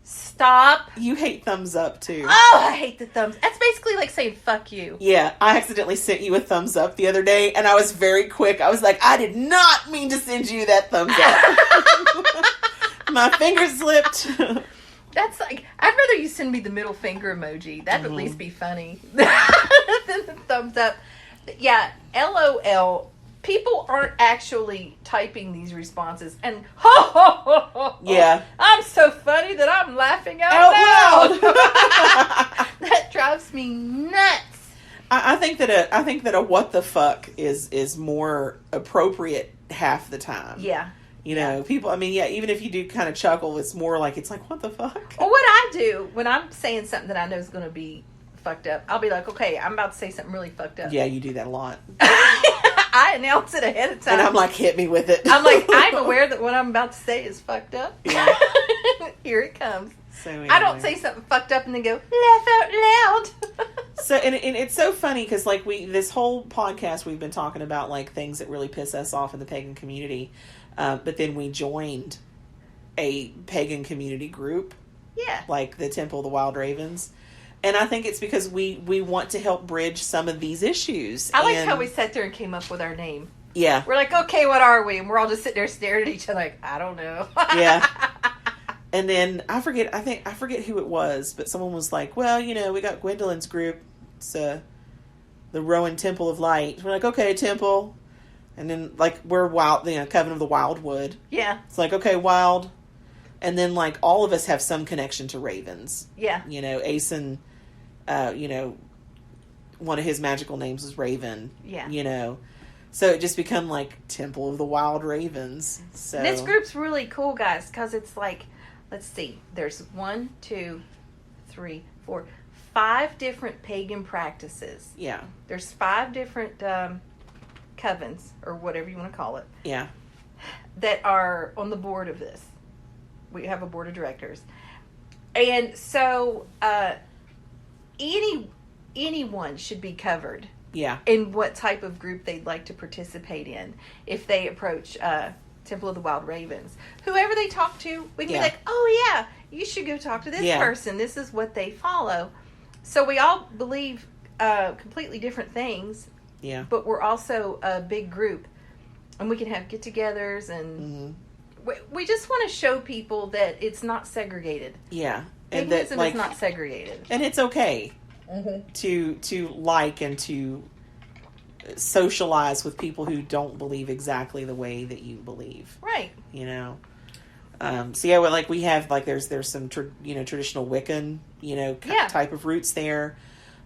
Stop. You hate thumbs up, too. Oh, I hate the thumbs. That's basically like saying fuck you. Yeah, I accidentally sent you a thumbs up the other day, and I was very quick. I was like, I did not mean to send you that thumbs up. My finger slipped. That's like, I'd rather you send me the middle finger emoji. That'd at least be funny. Than the thumbs up. Yeah, LOL. People aren't actually typing these responses and yeah, I'm so funny that I'm laughing out loud. That drives me nuts. I think that a what the fuck is more appropriate half the time. Yeah. People, I mean, yeah, even if you do kind of chuckle, it's more like, it's like, what the fuck? Well, what I do when I'm saying something that I know is going to be fucked up, I'll be like, okay, I'm about to say something really fucked up. Yeah, you do that a lot. I announce it ahead of time. And I'm like, hit me with it. I'm like, I'm aware that what I'm about to say is fucked up. Yeah. Here it comes. So anyway. I don't say something fucked up and then go, laugh out loud. So, and it's so funny because, like, this whole podcast, we've been talking about, like, things that really piss us off in the pagan community. But then we joined a pagan community group. Yeah. Like the Temple of the Wild Ravens. And I think it's because we want to help bridge some of these issues. I like how we sat there and came up with our name. Yeah. We're like, okay, what are we? And we're all just sitting there staring at each other like, I don't know. Yeah. And then I forget who it was, but someone was like, well, we got Gwendolyn's group. It's the Rowan Temple of Light. We're like, okay, Temple. And then, like, we're Wild, Coven of the Wildwood. Yeah. It's like, okay, Wild. And then, like, all of us have some connection to ravens. Yeah. Aeson, one of his magical names is Raven. Yeah. So it just become like Temple of the Wild Ravens. So this group's really cool, guys, because it's like, let's see, there's 1, 2, 3, 4, 5 different pagan practices. Yeah. There's 5 different covens, or whatever you want to call it. Yeah. That are on the board of this. We have a board of directors. And so anyone should be covered. Yeah. In what type of group they'd like to participate in if they approach Temple of the Wild Ravens. Whoever they talk to, we can be like, oh yeah, you should go talk to this person. This is what they follow. So we all believe completely different things. Yeah. But we're also a big group. And we can have get-togethers and we just want to show people that it's not segregated. Yeah. Paganism is not segregated. And it's okay to like and to socialize with people who don't believe exactly the way that you believe. Right. So yeah, well, like we have, like, there's some traditional Wiccan, type of roots there.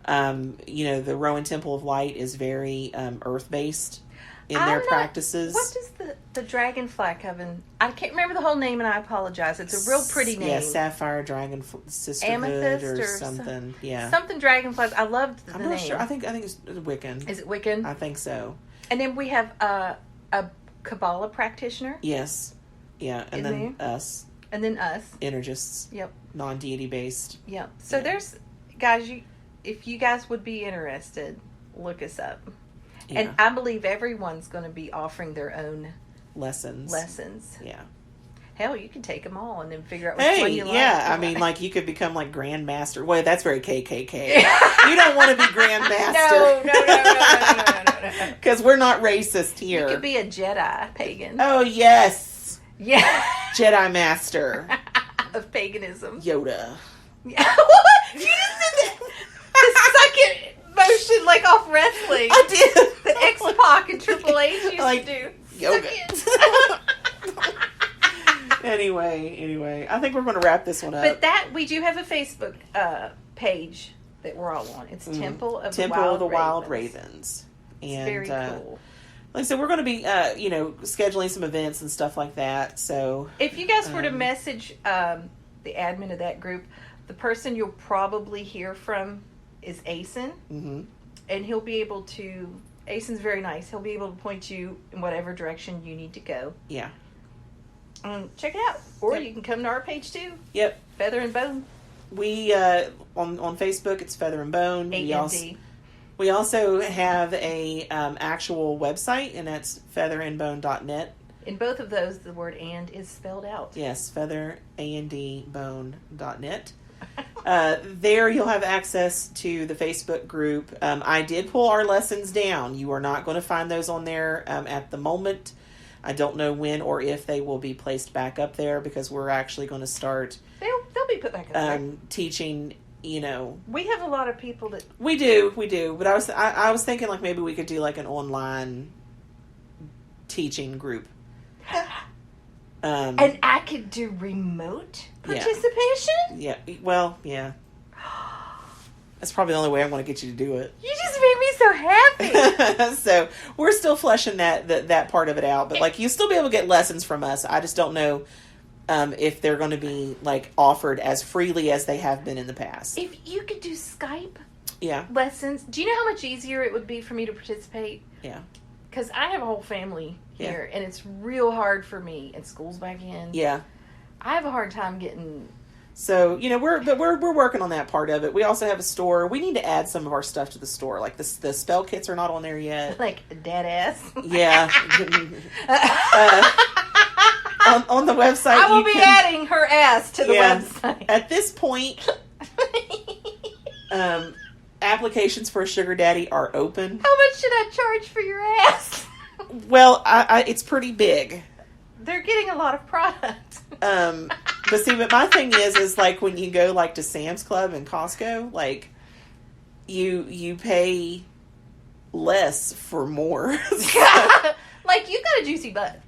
The Rowan Temple of Light is very earth-based in their practices. What does the Dragonfly Coven? I can't remember the whole name, and I apologize. It's a real pretty name. Yeah, Sapphire Dragon Sisterhood Amethyst or something. Yeah, something Dragonflies. I loved the name. I'm not sure. I think it's Wiccan. Is it Wiccan? I think so. And then we have a Kabbalah practitioner. Yes. Yeah, and then us. And then us. Energists. Yep. Non-deity based. Yep. So there's, guys, if you guys would be interested, look us up. Yeah. And I believe everyone's going to be offering their own lessons. Yeah. Hell, you can take them all and then figure out which one you like. Yeah, I mean, like, you could become, like, Grandmaster. Well, that's very KKK. You don't want to be Grandmaster. No. Because we're not racist here. You could be a Jedi pagan. Oh, yes. Yeah. Jedi Master. Of paganism. Yoda. Yeah. What? You just did the second motion, like, off wrestling. I did. The X-Pac and Triple H used to do. Yoga. Anyway, I think we're going to wrap this one up. But we do have a Facebook page that we're all on. It's Temple of the Wild Ravens. And, it's very cool. Like I said, we're going to be, scheduling some events and stuff like that. So if you guys were to message the admin of that group, the person you'll probably hear from is Aeson. Mm-hmm. And he'll be able to... Aeson's very nice. He'll be able to point you in whatever direction you need to go. Yeah. Check it out. Or you can come to our page too. Yep. Feather and Bone. We, on Facebook, it's Feather and Bone. We also have a actual website, and that's featherandbone.net. In both of those, the word "and" is spelled out. Yes, featherandbone.net. There you'll have access to the Facebook group. I did pull our lessons down. You are not going to find those on there at the moment. I don't know when or if they will be placed back up there, because we're actually going to start... They'll be put back up there. Teaching, We have a lot of people that... We do. But I was thinking, like, maybe we could do, like, an online teaching group. And I could do remote participation? Yeah. Well, yeah. That's probably the only way I'm going to get you to do it. You just made me so happy. So we're still fleshing that part of it out. But, like, you'll still be able to get lessons from us. I just don't know if they're going to be, like, offered as freely as they have been in the past. If you could do Skype lessons, do you know how much easier it would be for me to participate? Yeah. because I have a whole family here, and it's real hard for me. And school's back in. Yeah. I have a hard time getting. So, we're working on that part of it. We also have a store. We need to add some of our stuff to the store. Like the spell kits are not on there yet. Like dead ass. Yeah. On the website, I will be adding her ass to the website. At this point, applications for a sugar daddy are open. How much should I charge for your ass? Well, it's pretty big. They're getting a lot of product. But see, but my thing is like when you go like to Sam's Club and Costco, like you pay less for more. Like you got a juicy butt.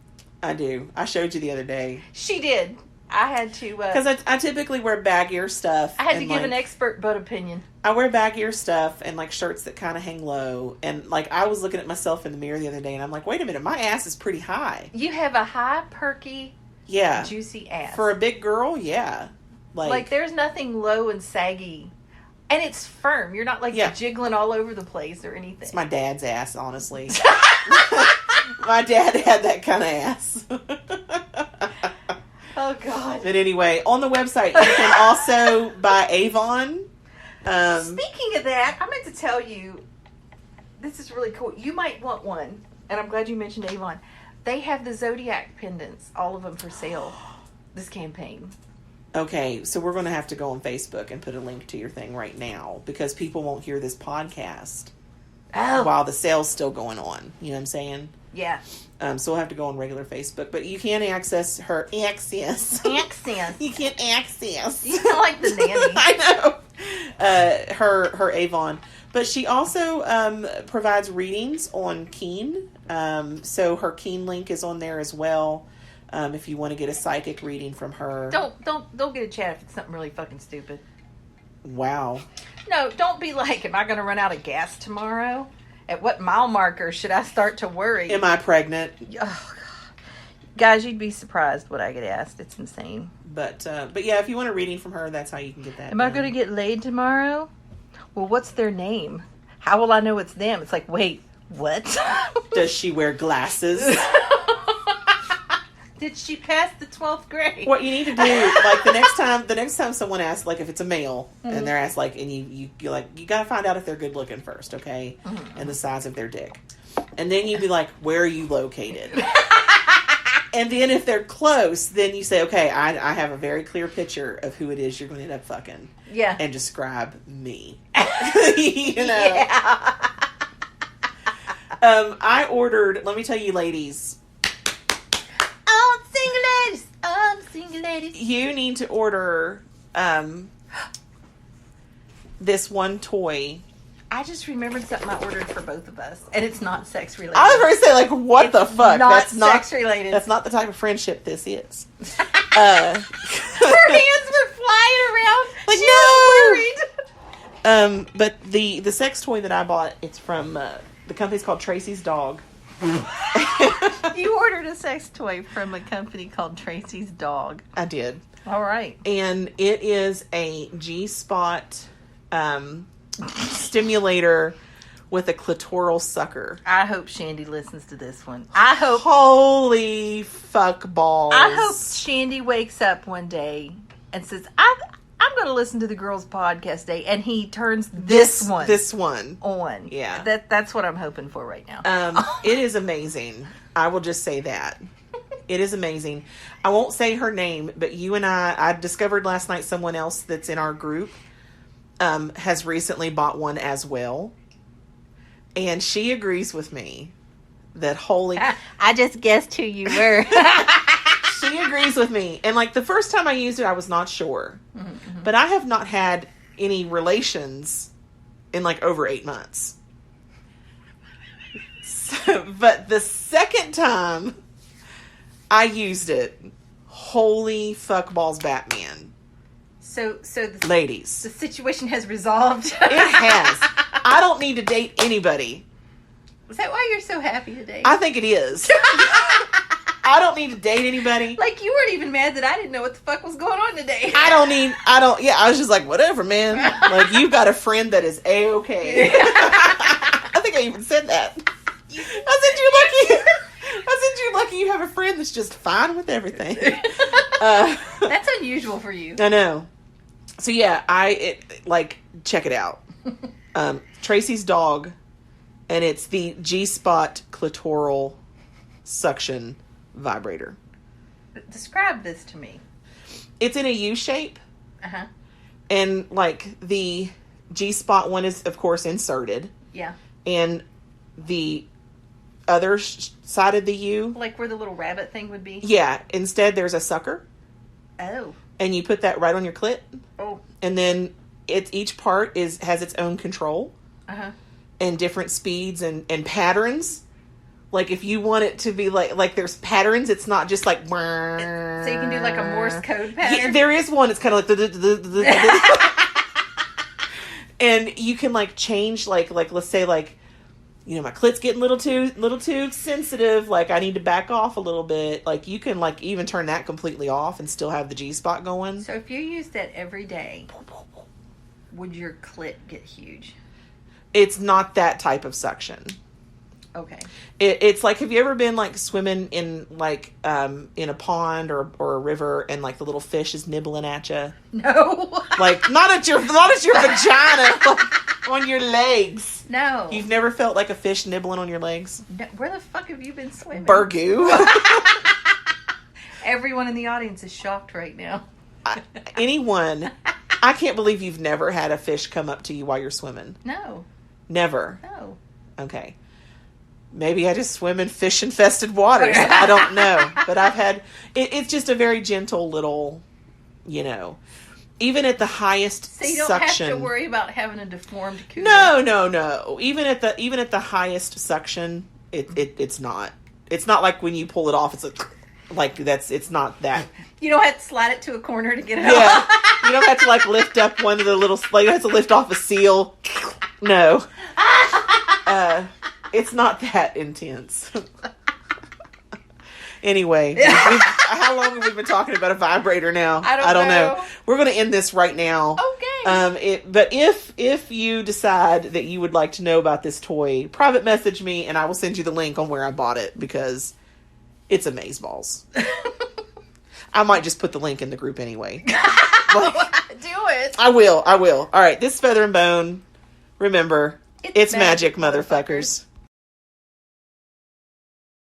I do. I showed you the other day. She did. I had to because I typically wear baggier stuff. I had to give an expert butt opinion. I wear baggier stuff and like shirts that kind of hang low. And like I was looking at myself in the mirror the other day, and I'm like, wait a minute, my ass is pretty high. You have a high, perky, juicy ass for a big girl. Yeah, like there's nothing low and saggy, and it's firm. You're not like jiggling all over the place or anything. It's my dad's ass, honestly. My dad had that kind of ass. Oh, God. But anyway, on the website, you can also buy Avon. Speaking of that, I meant to tell you, this is really cool. You might want one, and I'm glad you mentioned Avon. They have the Zodiac pendants, all of them for sale, this campaign. Okay, so we're going to have to go on Facebook and put a link to your thing right now, because people won't hear this podcast while the sale's still going on. You know what I'm saying? Yeah. So we'll have to go on regular Facebook, but you can access her access. You can access. You sound like the nanny. I know. Her Avon, but she also provides readings on Keen. So her Keen link is on there as well. If you want to get a psychic reading from her. Don't get a chat if it's something really fucking stupid. Wow. No, don't be like, am I going to run out of gas tomorrow? At what mile marker should I start to worry? Am I pregnant? Oh, God. Guys, you'd be surprised what I get asked. It's insane. But yeah, if you want a reading from her, that's how you can get that. Am I going to get laid tomorrow? Well, what's their name? How will I know it's them? It's like, wait, what? Does she wear glasses? Did she pass the 12th grade? What you need to do, like the next time someone asks, like if it's a male, and they're asked, like, and you gotta find out if they're good looking first, okay, and the size of their dick, and then you'd be like, where are you located? And then if they're close, then you say, okay, I have a very clear picture of who it is you're going to end up fucking, and describe me. You know. Yeah. I ordered. Let me tell you, ladies. Single ladies. You need to order this one toy. I just remembered something I ordered for both of us, and it's not sex related. I was going to say, like, what the fuck? That's sex related. That's not the type of friendship this is. Her hands were flying around. Like, she no! was worried. But the sex toy that I bought, it's from the company's called Tracy's Dog. You ordered a sex toy from a company called Tracy's Dog. I did. All right. And it is a G-spot stimulator with a clitoral sucker. I hope Shandy listens to this one. I hope. Holy fuck balls. I hope Shandy wakes up one day and says, I'm going to listen to the girls' podcast day, and he turns this one on. Yeah. That's what I'm hoping for right now. It is amazing. I will just say that. It is amazing. I won't say her name, but you and I discovered last night someone else that's in our group has recently bought one as well. And she agrees with me that holy... I just guessed who you were. She agrees with me. And like the first time I used it, I was not sure. Mm-hmm. But I have not had any relations in like over 8 months. But the second time I used it, holy fuck balls Batman. So ladies, the situation has resolved. It has. I don't need to date anybody. Is that why you're so happy today? I think it is. I don't need to date anybody. Like, you weren't even mad that I didn't know what the fuck was going on today. I was just like, whatever, man. Like, you've got a friend that is A-okay. I think I even said that. I said, you lucky you have a friend that's just fine with everything. That's unusual for you. I know. So yeah, check it out. Tracy's dog, and it's the G-Spot clitoral suction vibrator. Describe this to me. It's in a U shape. Uh-huh. And like the G-Spot one is of course inserted. Yeah. And the other side of the U, like where the little rabbit thing would be. Yeah. Instead, there's a sucker. Oh. And you put that right on your clit. Oh. And then each part has its own control. Uh-huh. And different speeds and patterns. Like if you want it to be like there's patterns, it's not just like. So you can do like a Morse code pattern. Yeah, there is one. It's kind of like and you can like change like let's say like, my clit's getting a little too sensitive. Like I need to back off a little bit. Like you can like even turn that completely off and still have the G-spot going. So if you use that every day, would your clit get huge? It's not that type of suction. Okay. It's like, have you ever been like swimming in like in a pond or a river and like the little fish is nibbling at you? No. Like not at your vagina, like on your legs. No. You've never felt like a fish nibbling on your legs? No. Where the fuck have you been swimming? Burgoo. Everyone in the audience is shocked right now. Anyone. I can't believe you've never had a fish come up to you while you're swimming. No. Never. No. Okay. Maybe I just swim in fish-infested waters. I don't know. But I've had... It's just a very gentle little, even at the highest so you don't suction... have to worry about having a deformed cooter. No. Even at the highest suction, it's not. It's not like when you pull it off, it's it's not that. You don't have to slide it to a corner to get it Yeah. off. You don't have to lift up one of the little... you don't have to lift off a seal. No. It's not that intense. Anyway, how long have we been talking about a vibrator now? I don't know. We're going to end this right now. Okay. But if you decide that you would like to know about this toy, private message me and I will send you the link on where I bought it because it's amazeballs. I might just put the link in the group anyway. Do it. I will. All right, this is Feather and Bone. Remember, it's magic, motherfuckers.